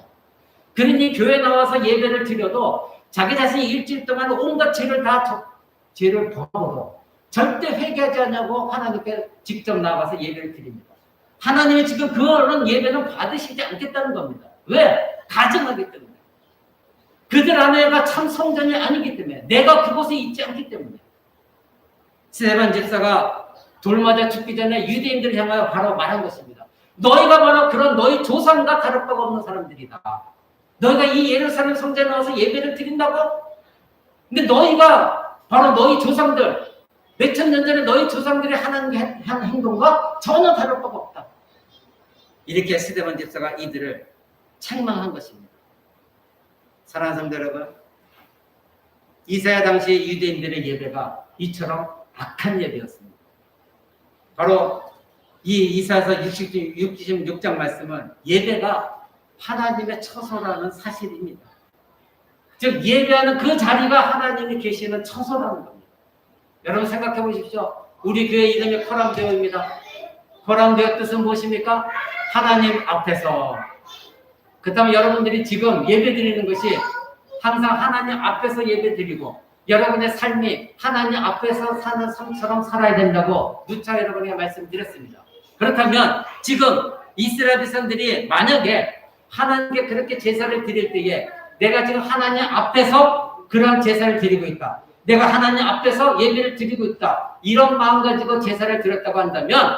그러니 교회 나와서 예배를 드려도 자기 자신이 일주일 동안 온갖 죄를 다 죄를 범하고 절대 회개하지 않냐고 하나님께 직접 나가서 예배를 드립니다. 하나님이 지금 그런 예배는 받으시지 않겠다는 겁니다. 왜? 가증하기 때문에. 그들 안에가 참 성전이 아니기 때문에 내가 그곳에 있지 않기 때문에. 스데반 집사가 돌 맞아 죽기 전에 유대인들을 향하여 바로 말한 것입니다. 너희가 바로 그런 너희 조상과 다를 바가 없는 사람들이다. 너희가 이 예루살렘 성전에 나와서 예배를 드린다고? 근데 너희가 바로 너희 조상들 몇천 년 전에 너희 조상들이 하는 행동과 전혀 다를 바가 없다. 이렇게 스데반 집사가 이들을 책망한 것입니다. 사랑하는 성도 여러분, 이사야 당시 유대인들의 예배가 이처럼 악한 예배였습니다. 바로 이 이사야서 66장 말씀은 예배가 하나님의 처소라는 사실입니다. 즉 예배하는 그 자리가 하나님이 계시는 처소라는 겁니다. 여러분 생각해 보십시오. 우리 교회 이름이 거람대교입니다. 거람대교 뜻은 무엇입니까? 하나님 앞에서. 그 다음에 여러분들이 지금 예배 드리는 것이 항상 하나님 앞에서 예배 드리고 여러분의 삶이 하나님 앞에서 사는 삶처럼 살아야 된다고 누차 여러분에게 말씀드렸습니다. 그렇다면 지금 이스라엘 백성들이 만약에 하나님께 그렇게 제사를 드릴 때에 내가 지금 하나님 앞에서 그러한 제사를 드리고 있다. 내가 하나님 앞에서 예배를 드리고 있다. 이런 마음 가지고 제사를 드렸다고 한다면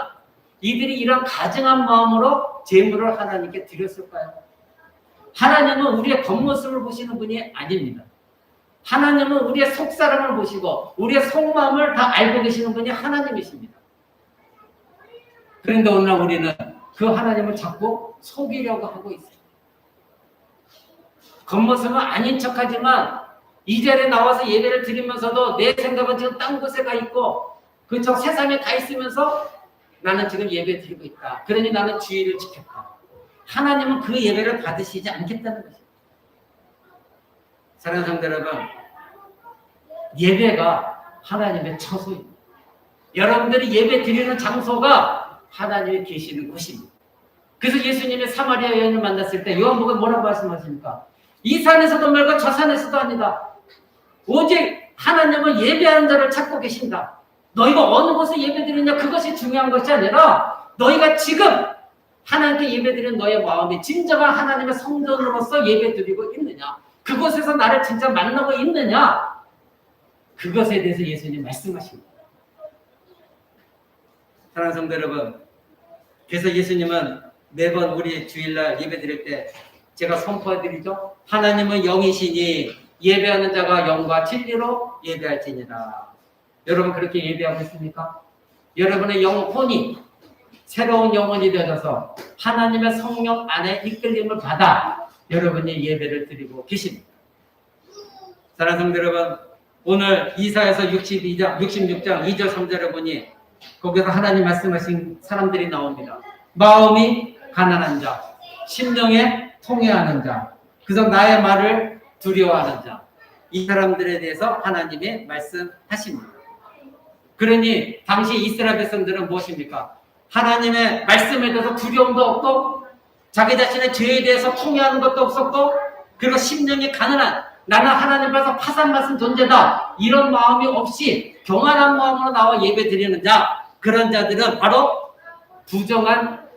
이들이 이런 가증한 마음으로 제물을 하나님께 드렸을까요? 하나님은 우리의 겉모습을 보시는 분이 아닙니다. 하나님은 우리의 속사람을 보시고 우리의 속마음을 다 알고 계시는 분이 하나님이십니다. 그런데 오늘 우리는 그 하나님을 자꾸 속이려고 하고 있어요. 겉모습은 아닌 척하지만 이 자리에 나와서 예배를 드리면서도 내 생각은 지금 딴 곳에 가 있고 그저 세상에 가 있으면서 나는 지금 예배 드리고 있다. 그러니 나는 주의를 지켰다. 하나님은 그 예배를 받으시지 않겠다는 것입니다. 사랑하는 성도 여러분, 예배가 하나님의 처소입니다. 여러분들이 예배 드리는 장소가 하나님이 계시는 곳입니다. 그래서 예수님이 사마리아 여인을 만났을 때 요한복음 뭐라고 말씀하십니까? 이 산에서도 말고 저 산에서도 아니다. 오직 하나님은 예배하는 자를 찾고 계신다. 너희가 어느 곳에 예배 드리냐 그것이 중요한 것이 아니라 너희가 지금 하나님께 예배 드리는 너의 마음이 진정한 하나님의 성전으로서 예배 드리고 있느냐, 그곳에서 나를 진짜 만나고 있느냐, 그것에 대해서 예수님 말씀하십니다. 사랑하는 성도 여러분, 그래서 예수님은 매번 우리 주일날 예배 드릴 때 제가 선포해드리죠. 하나님은 영이시니 예배하는 자가 영과 진리로 예배할지니라. 여러분 그렇게 예배하고 있습니까? 여러분의 영혼이 새로운 영혼이 되어서 하나님의 성령 안에 이끌림을 받아 여러분이 예배를 드리고 계십니다. 사랑하는 성도 여러분, 오늘 이사야서 66장 2절 3절에 보니 거기서 하나님 말씀하신 사람들이 나옵니다. 마음이 가난한 자, 심령에 통회하는 자, 그래서 나의 말을 두려워하는 자, 이 사람들에 대해서 하나님이 말씀하십니다. 그러니 당시 이스라엘 백성들은 무엇입니까? 하나님의 말씀에 대해서 두려움도 없고 자기 자신의 죄에 대해서 통회하는 것도 없었고 그리고 심령이 가난한, 나는 하나님 앞에서 파산받은 존재다, 이런 마음이 없이 경안한 마음으로 나와 예배 드리는 자, 그런 자들은 바로 부정한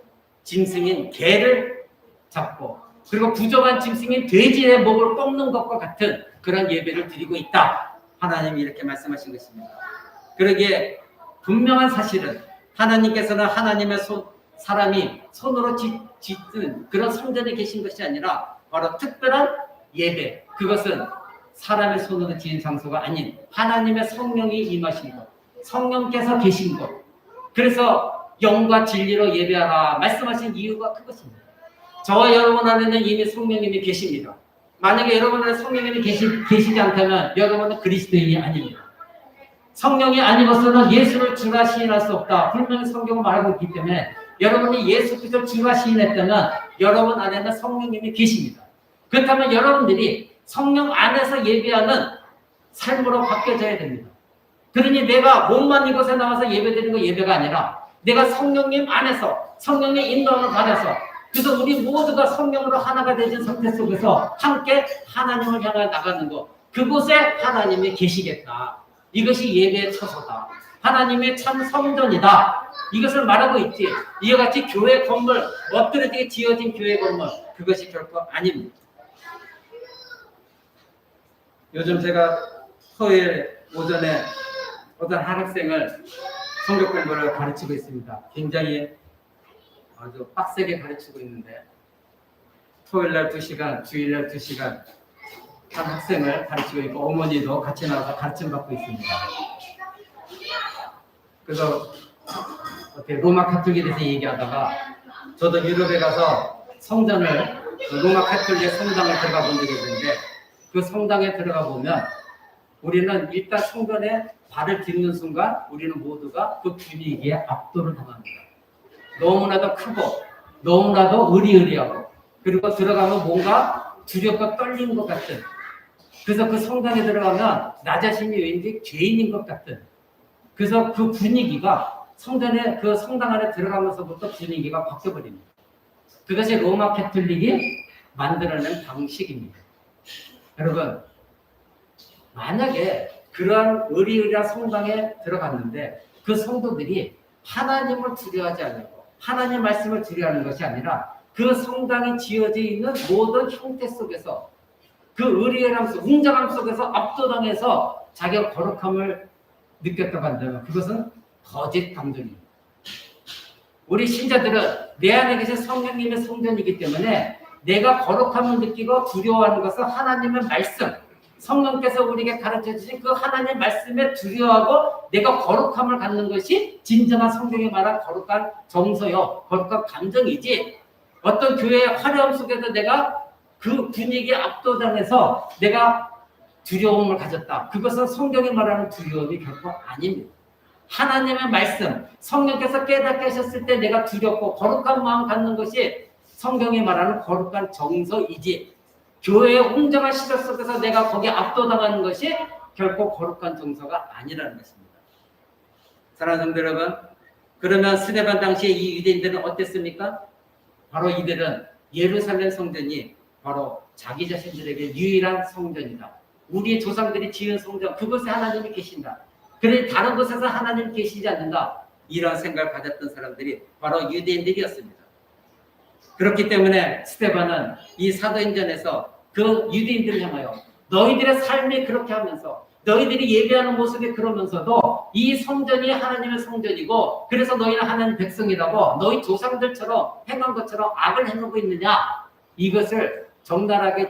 짐승인 개를 잡고 그리고 부정한 짐승인 돼지의 목을 꺾는 것과 같은 그런 예배를 드리고 있다. 하나님이 이렇게 말씀하신 것입니다. 그러기에 분명한 사실은 하나님께서는 하나님의 사람이 손으로 짓는 그런 성전에 계신 것이 아니라 바로 특별한 예배, 그것은 사람의 손으로 지은 장소가 아닌 하나님의 성령이 임하신 것, 성령께서 계신 것, 그래서 영과 진리로 예배하라 말씀하신 이유가 그것입니다. 저와 여러분 안에는 이미 성령님이 계십니다. 만약에 여러분 안에 성령님이 계시지 않다면 여러분은 그리스도인이 아닙니다. 성령이 아니고서는 예수를 주라 시인할 수 없다. 분명히 성경을 말하고 있기 때문에 여러분이 예수 그리스도를 주라 시인했다면 여러분 안에는 성령님이 계십니다. 그렇다면 여러분들이 성령 안에서 예배하는 삶으로 바뀌어져야 됩니다. 그러니 내가 몸만 이곳에 나와서 예배드리는 거 예배가 아니라 내가 성령님 안에서 성령의 인도를 받아서 그래서 우리 모두가 성령으로 하나가 되진 상태 속에서 함께 하나님을 향해 나가는 것, 그곳에 하나님이 계시겠다. 이것이 예배의 처소다. 하나님의 참 성전이다. 이것을 말하고 있지. 이와 같이 교회 건물, 엎드려지게 지어진 교회 건물, 그것이 결코 아닙니다. 요즘 제가 토요일 오전에 어떤 한 학생을 성경 공부를 가르치고 있습니다. 굉장히 아주 빡세게 가르치고 있는데 토요일날 2시간, 주일날 2시간 한 학생을 가르치고 있고 어머니도 같이 나와서 가르침 받고 있습니다. 그래서 어떻게 로마 카톨릭에 대해서 얘기하다가 저도 유럽에 가서 성전을 로마 카톨릭 성당을 들어가 본 적이 있는데 그 성당에 들어가 보면 우리는 일단 성전에 발을 딛는 순간 우리는 모두가 그 분위기에 압도를 당합니다. 너무나도 크고 너무나도 의리의리하고 그리고 들어가면 뭔가 두렵고 떨리는 것 같은, 그래서 그 성당에 들어가면 나 자신이 왠지 죄인인 것 같은, 그래서 그 분위기가 성전에 그 성당 안에 들어가면서부터 분위기가 바뀌어버립니다. 그것이 로마 캐톨릭이 만들어낸 방식입니다. 여러분, 만약에 그러한 의리의리한 성당에 들어갔는데 그 성도들이 하나님을 두려워하지 않고 하나님의 말씀을 두려워하는 것이 아니라 그 성당이 지어져 있는 모든 형태 속에서 그 의리함 속, 웅장함 속에서 압도당해서 자기가 거룩함을 느꼈다고 한다면 그것은 거짓 감정입니다. 우리 신자들은 내 안에 계신 성령님의 성전이기 때문에 내가 거룩함을 느끼고 두려워하는 것은 하나님의 말씀, 성령께서 우리에게 가르쳐 주신 그 하나님의 말씀에 두려워하고 내가 거룩함을 갖는 것이 진정한 성경이 말한 거룩한 정서요, 거룩한 감정이지, 어떤 교회의 화려함 속에서 내가 그 분위기에 압도당해서 내가 두려움을 가졌다. 그것은 성경이 말하는 두려움이 결코 아닙니다. 하나님의 말씀, 성령께서 깨닫게 하셨을 때 내가 두렵고 거룩한 마음 갖는 것이 성경이 말하는 거룩한 정서이지, 교회의 웅장한 시절 속에서 내가 거기에 압도당하는 것이 결코 거룩한 정서가 아니라는 것입니다. 사랑하는 성도 여러분, 그러면 스데반 당시에 이 유대인들은 어땠습니까? 바로 이들은 예루살렘 성전이 바로 자기 자신들에게 유일한 성전이다. 우리의 조상들이 지은 성전, 그곳에 하나님이 계신다. 그런데 다른 곳에서 하나님이 계시지 않는다. 이런 생각을 가졌던 사람들이 바로 유대인들이었습니다. 그렇기 때문에 스데반은 이 사도행전에서 그 유대인들을 향하여 너희들의 삶이 그렇게 하면서 너희들이 예배하는 모습이 그러면서도 이 성전이 하나님의 성전이고 그래서 너희는 하나님 백성이라고 너희 조상들처럼 행한 것처럼 악을 행하고 있느냐, 이것을 적나라하게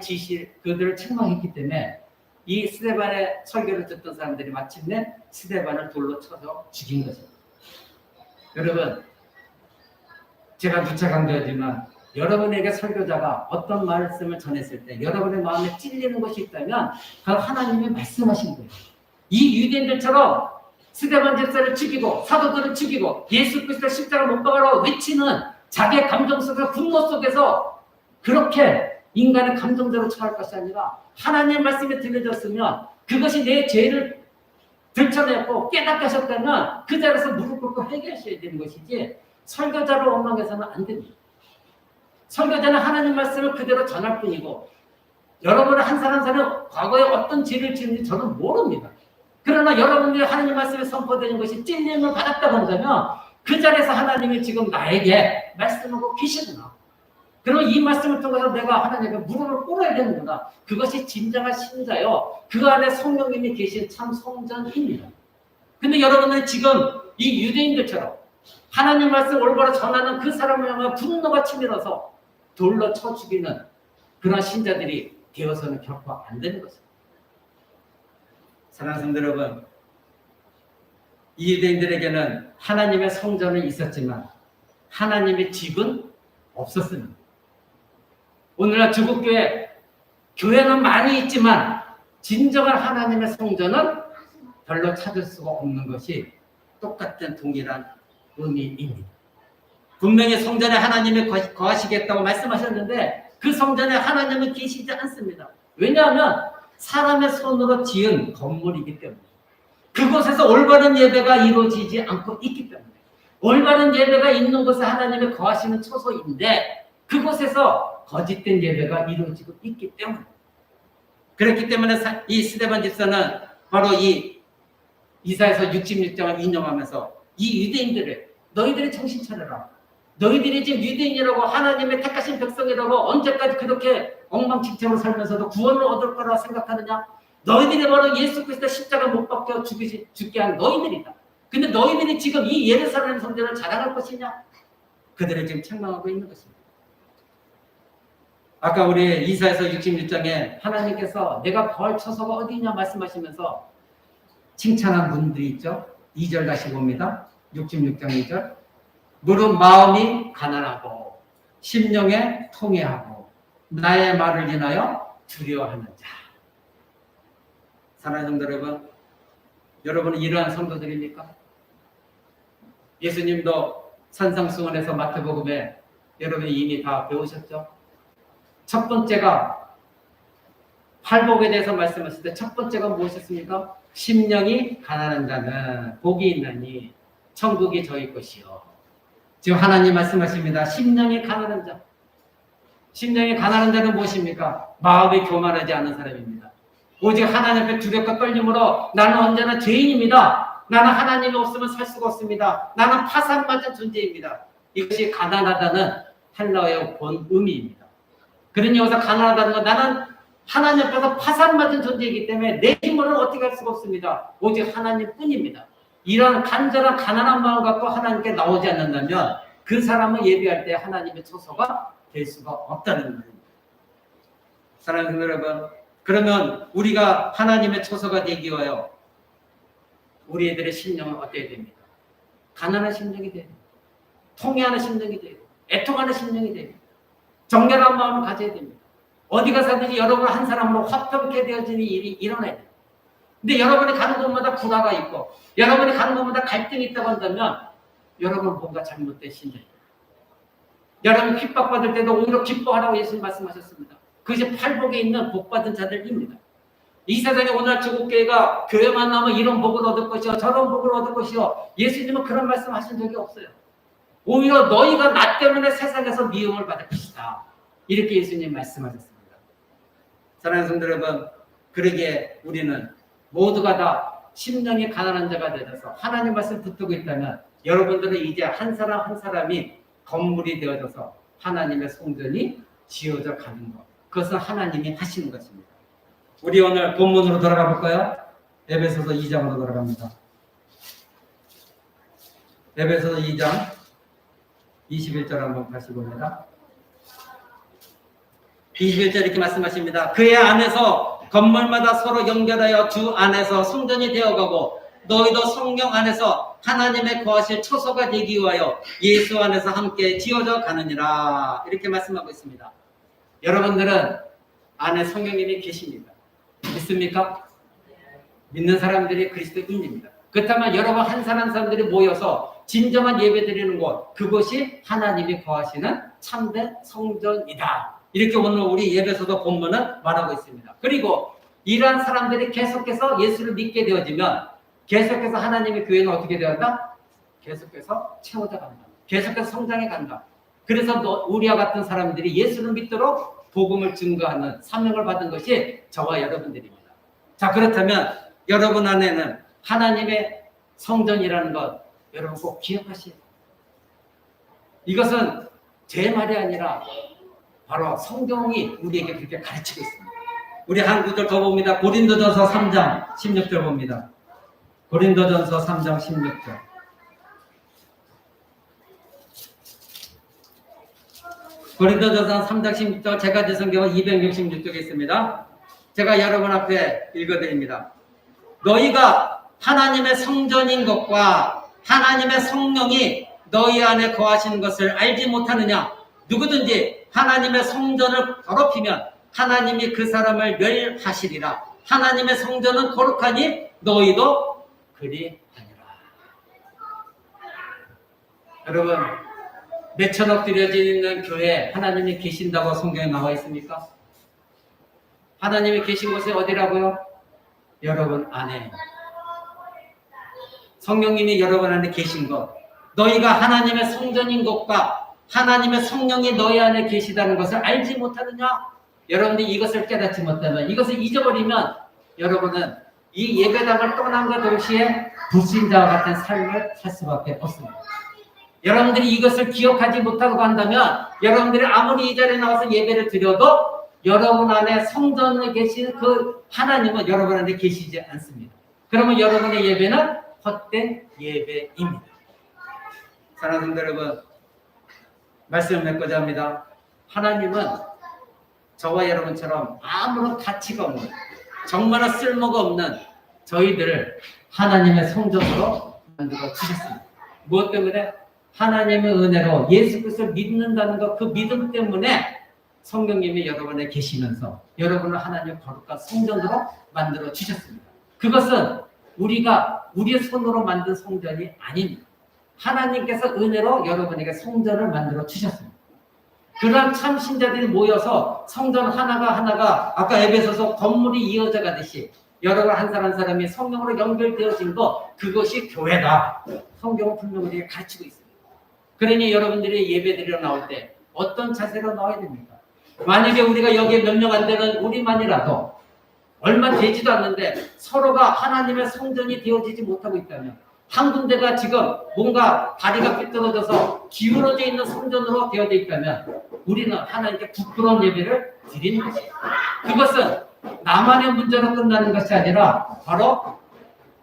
그들을 책망했기 때문에 이 스데반의 설교를 듣던 사람들이 마침내 스데반을 돌로 쳐서 죽인 것입니다. 여러분, 제가 누차 강조하지만 여러분에게 설교자가 어떤 말씀을 전했을 때 여러분의 마음에 찔리는 것이 있다면 그 하나님이 말씀하신 거예요. 이 유대인들처럼 스데반 집사를 죽이고 사도들을 죽이고 예수 그리스도 십자가 못 박으라고 외치는 자기의 감정 속에서 분노 속에서 그렇게 인간의 감정대로 처할 것이 아니라 하나님의 말씀이 들려졌으면 그것이 내 죄를 들춰내고 깨닫게 하셨다면 그 자리에서 무릎 꿇고 회개하셔야 되는 것이지 설교자를 원망해서는 안 됩니다. 설교자는 하나님 말씀을 그대로 전할 뿐이고 여러분의 한 사람 한 사람은 과거에 어떤 죄를 지은지 저는 모릅니다. 그러나 여러분들이 하나님 말씀에 선포되는 것이 찔림을 받았다고 한다면 그 자리에서 하나님이 지금 나에게 말씀하고 계시구나. 그럼 이 말씀을 통해서 내가 하나님께 무릎을 꿇어야 되는구나. 그것이 진정한 신자요. 그 안에 성령님이 계신 참 성전입니다. 근데 여러분은 지금 이 유대인들처럼 하나님 말씀 올바로 전하는 그 사람을 향해 분노가 치밀어서 돌로 쳐 죽이는 그런 신자들이 되어서는 결코 안 되는 것입니다. 사랑하는 성도 여러분, 이 유대인들에게는 하나님의 성전은 있었지만 하나님의 집은 없었습니다. 오늘날 주국교회 교회는 많이 있지만 진정한 하나님의 성전은 별로 찾을 수가 없는 것이 똑같은 동일한 의미입니다. 분명히 성전에 하나님이 거하시겠다고 말씀하셨는데 그 성전에 하나님은 계시지 않습니다. 왜냐하면 사람의 손으로 지은 건물이기 때문에 그곳에서 올바른 예배가 이루어지지 않고 있기 때문에 올바른 예배가 있는 곳에 하나님이 거하시는 처소인데 그곳에서 거짓된 예배가 이루어지고 있기 때문에 그렇기 때문에 이 스데반 집사는 바로 이 이사야서 66장을 인용하면서 이 유대인들을 너희들이 정신 차려라. 너희들이 지금 유대인이라고 하나님의 택하신 백성이라고 언제까지 그렇게 엉망진창으로 살면서도 구원을 얻을 거라 생각하느냐? 너희들이 바로 예수 그리스도 십자가 못 박혀 죽게 한 너희들이다. 근데 너희들이 지금 이 예루살렘 성전을 자랑할 것이냐? 그들을 지금 책망하고 있는 것입니다. 아까 우리 이사야서 66장에 하나님께서 내가 거할 처소가 어디냐 말씀하시면서 칭찬한 분들이 있죠. 2절 다시 봅니다. 66장 2절. 무릇 마음이 가난하고 심령에 통회하고 나의 말을 인하여 두려워하는 자. 사랑하는 성도 여러분, 여러분은 이러한 성도들입니까? 예수님도 산상수훈에서 마태복음에 여러분이 이미 다 배우셨죠? 첫 번째가 팔복에 대해서 말씀하실 때 첫 번째가 무엇이었습니까? 심령이 가난한 자는 복이 있나니 천국이 저희 것이요. 지금 하나님 말씀하십니다. 심령이 가난한 자. 심령이 가난한 자는 무엇입니까? 마음이 교만하지 않은 사람입니다. 오직 하나님 앞에 두렵고 떨림으로 나는 언제나 죄인입니다. 나는 하나님이 없으면 살 수가 없습니다. 나는 파산맞은 존재입니다. 이것이 가난하다는 헬라어의 본 의미입니다. 그러니 여기서 가난하다는 건 나는 하나님 앞에서 파산받은 존재이기 때문에 내 힘으로는 어떻게 할 수가 없습니다. 오직 하나님뿐입니다. 이런 간절한 가난한 마음 갖고 하나님께 나오지 않는다면 그 사람을 예배할 때 하나님의 처소가 될 수가 없다는 말입니다. 사랑하는 여러분, 그러면 우리가 하나님의 처소가 되기 위하여 우리 애들의 심령은 어때야 됩니까? 가난한 심령이 돼야 됩니다. 통회하는 심령이 돼야 됩니다. 애통하는 심령이 돼야 됩니다. 정결한 마음을 가져야 됩니다. 어디 가서든지 여러분 한 사람으로 화평케 되어지는 일이 일어나야 돼요. 근데 여러분이 가는 곳마다 불화가 있고 여러분이 가는 곳마다 갈등이 있다고 한다면 여러분 뭔가 잘못된 신앙이에요. 여러분 핍박받을 때도 오히려 기뻐하라고 예수님 말씀하셨습니다. 그것이 팔복에 있는 복받은 자들입니다. 이 세상에 오늘 조국교회가 교회만 나오면 이런 복을 얻을 것이요 저런 복을 얻을 것이요 예수님은 그런 말씀 하신 적이 없어요. 오히려 너희가 나 때문에 세상에서 미움을 받을 것이다. 이렇게 예수님 말씀하셨습니다. 사랑하는 성도 여러분, 그러기에 우리는 모두가 다 심령이 가난한 자가 되어서 하나님 말씀 붙들고 있다면 여러분들은 이제 한 사람 한 사람이 건물이 되어져서 하나님의 성전이 지어져 가는 것. 그것은 하나님이 하시는 것입니다. 우리 오늘 본문으로 돌아가 볼까요? 에베소서 2장으로 돌아갑니다. 에베소서 2장 21절 한번 다시 봅니다. 21절 이렇게 말씀하십니다. 그의 안에서 건물마다 서로 연결하여 주 안에서 성전이 되어가고 너희도 성령 안에서 하나님의 거하실 처소가 되기 위하여 예수 안에서 함께 지어져 가느니라. 이렇게 말씀하고 있습니다. 여러분들은 안에 성령님이 계십니다. 믿습니까? 믿는 사람들이 그리스도인입니다. 그렇다면 여러분 한 사람 한 사람들이 모여서 진정한 예배 드리는 곳, 그것이 하나님이 거하시는 참된 성전이다. 이렇게 오늘 우리 예배서도 본문은 말하고 있습니다. 그리고 이러한 사람들이 계속해서 예수를 믿게 되어지면 계속해서 하나님의 교회는 어떻게 되었다? 계속해서 채워져 간다. 계속해서 성장해 간다. 그래서 우리와 같은 사람들이 예수를 믿도록 복음을 증거하는 사명을 받은 것이 저와 여러분들입니다. 자, 그렇다면 여러분 안에는 하나님의 성전이라는 것 여러분 꼭 기억하시오. 이것은 제 말이 아니라 바로 성경이 우리에게 그렇게 가르치고 있습니다. 우리 한 구절 더 봅니다. 고린도전서 3장 16절 봅니다. 고린도전서 3장 16절. 고린도전서 3장 16절 제가 제 성경은 266쪽에 있습니다. 제가 여러분 앞에 읽어드립니다. 너희가 하나님의 성전인 것과 하나님의 성령이 너희 안에 거하시는 것을 알지 못하느냐? 누구든지 하나님의 성전을 더럽히면 하나님이 그 사람을 멸하시리라. 하나님의 성전은 거룩하니 너희도 그리하니라. 여러분, 몇천억 들여지는 교회에 하나님이 계신다고 성경에 나와 있습니까? 하나님이 계신 곳이 어디라고요? 여러분 안에. 성령님이 여러분 안에 계신 것, 너희가 하나님의 성전인 것과 하나님의 성령이 너희 안에 계시다는 것을 알지 못하느냐? 여러분들이 이것을 깨닫지 못하면, 이것을 잊어버리면 여러분은 이 예배당을 떠난과 동시에 불신자와 같은 삶을 살 수밖에 없습니다. 여러분들이 이것을 기억하지 못하고 간다면 여러분들이 아무리 이 자리에 나와서 예배를 드려도 여러분 안에 성전에 계신 그 하나님은 여러분 안에 계시지 않습니다. 그러면 여러분의 예배는 헛된 예배입니다. 사랑하는 성도 여러분, 말씀을 맺고자 합니다. 하나님은 저와 여러분처럼 아무런 가치가 없는, 정말 쓸모가 없는 저희들을 하나님의 성전으로 만들어 주셨습니다. 무엇 때문에? 하나님의 은혜로 예수 그리스도를 믿는다는 것, 그 믿음 때문에 성령님이 여러분에 계시면서 여러분을 하나님의 거룩한 성전으로 만들어 주셨습니다. 그것은 우리가 우리의 손으로 만든 성전이 아닙니다. 하나님께서 은혜로 여러분에게 성전을 만들어 주셨습니다. 그러한 참 신자들이 모여서 성전 하나가 아까 에베소서 건물이 이어져 가듯이 여러분 한 사람 한 사람이 성령으로 연결되어진 것, 그것이 교회다. 성경은 분명히 가르치고 있습니다. 그러니 여러분들이 예배드리러 나올 때 어떤 자세로 나와야 됩니까? 만약에 우리가 여기에 몇 명 안 되는 우리만이라도 얼마 되지도 않는데 서로가 하나님의 성전이 되어지지 못하고 있다면 한 군데가 지금 뭔가 다리가 삐뚤어져서 기울어져 있는 성전으로 되어져 있다면 우리는 하나님께 부끄러운 예배를 드리는 것이에요. 그것은 나만의 문제로 끝나는 것이 아니라 바로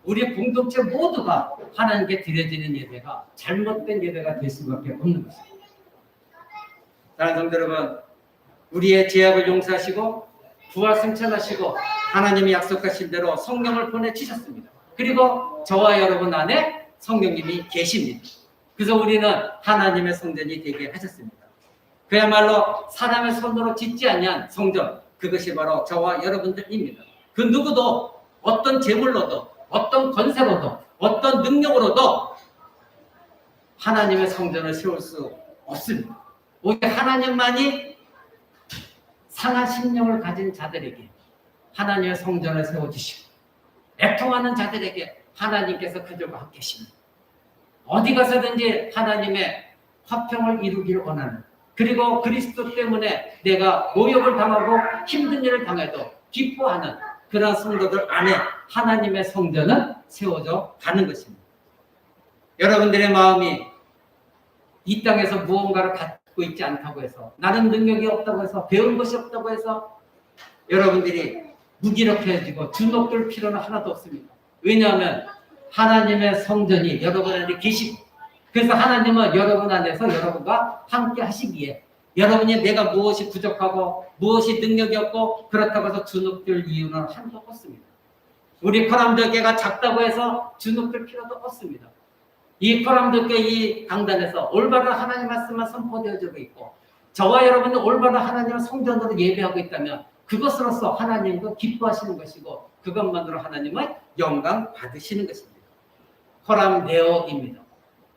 우리 공동체 모두가 하나님께 드려지는 예배가 잘못된 예배가 될 수밖에 없는 것입니다. 사랑하는 성도 여러분, 우리의 죄악을 용서하시고 부활 승천하시고 하나님이 약속하신 대로 성령을 보내주셨습니다. 그리고 저와 여러분 안에 성령님이 계십니다. 그래서 우리는 하나님의 성전이 되게 하셨습니다. 그야말로 사람의 손으로 짓지 아니한 성전, 그것이 바로 저와 여러분들입니다. 그 누구도 어떤 재물로도 어떤 권세로도 어떤 능력으로도 하나님의 성전을 세울 수 없습니다. 오히려 하나님만이 상한 심령을 가진 자들에게 하나님의 성전을 세워주시고 애통하는 자들에게 하나님께서 그들과 함께 계십니다. 어디 가서든지 하나님의 화평을 이루기를 원하는, 그리고 그리스도 때문에 내가 모욕을 당하고 힘든 일을 당해도 기뻐하는 그런 성도들 안에 하나님의 성전은 세워져 가는 것입니다. 여러분들의 마음이 이 땅에서 무언가를 갖고 있지 않다고 해서, 나는 능력이 없다고 해서, 배운 것이 없다고 해서 여러분들이 무기력해지고 주눅들 필요는 하나도 없습니다. 왜냐하면 하나님의 성전이 여러분 안에 계시고, 그래서 하나님은 여러분 안에서 여러분과 함께 하시기에 여러분이 내가 무엇이 부족하고 무엇이 능력이 없고 그렇다고 해서 주눅들 이유는 하나도 없습니다. 우리 코람들교회가 작다고 해서 주눅들 필요도 없습니다. 이 코람들교회 이 강단에서 올바른 하나님 말씀만 선포되어지고 있고 저와 여러분이 올바른 하나님의 성전으로 예배하고 있다면 그것으로서 하나님도 기뻐하시는 것이고 그것만으로 하나님은 영광 받으시는 것입니다. 코람데오입니다.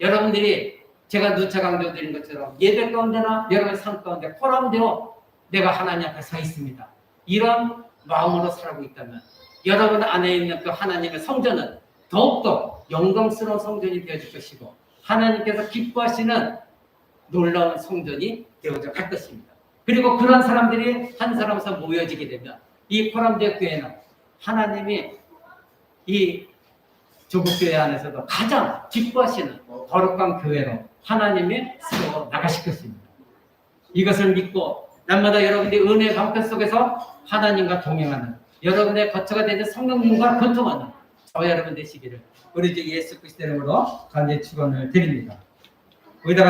여러분들이 제가 누차 강조드린 것처럼 예배 가운데나 여러분의 삶 가운데 코람데오, 내가 하나님 앞에 서 있습니다. 이런 마음으로 살고 있다면 여러분 안에 있는 그 하나님의 성전은 더욱더 영광스러운 성전이 되어질 것이고 하나님께서 기뻐하시는 놀라운 성전이 되어져 갈 것입니다. 그리고 그런 사람들이 한 사람에서 모여지게 되면 이 코람데오 교회는 하나님이 이 조국교회 안에서도 가장 기뻐하시는 거룩한 교회로 하나님이 세워 나가실 것입니다. 이것을 믿고 날마다 여러분들이 은혜의 방패 속에서 하나님과 동행하는, 여러분의 거처가 되는 성령님과 교통하는 저와 여러분 되시기를 우리 주 예수 그리스도 이름으로 간절히 축원을 드립니다. 우리 다 같이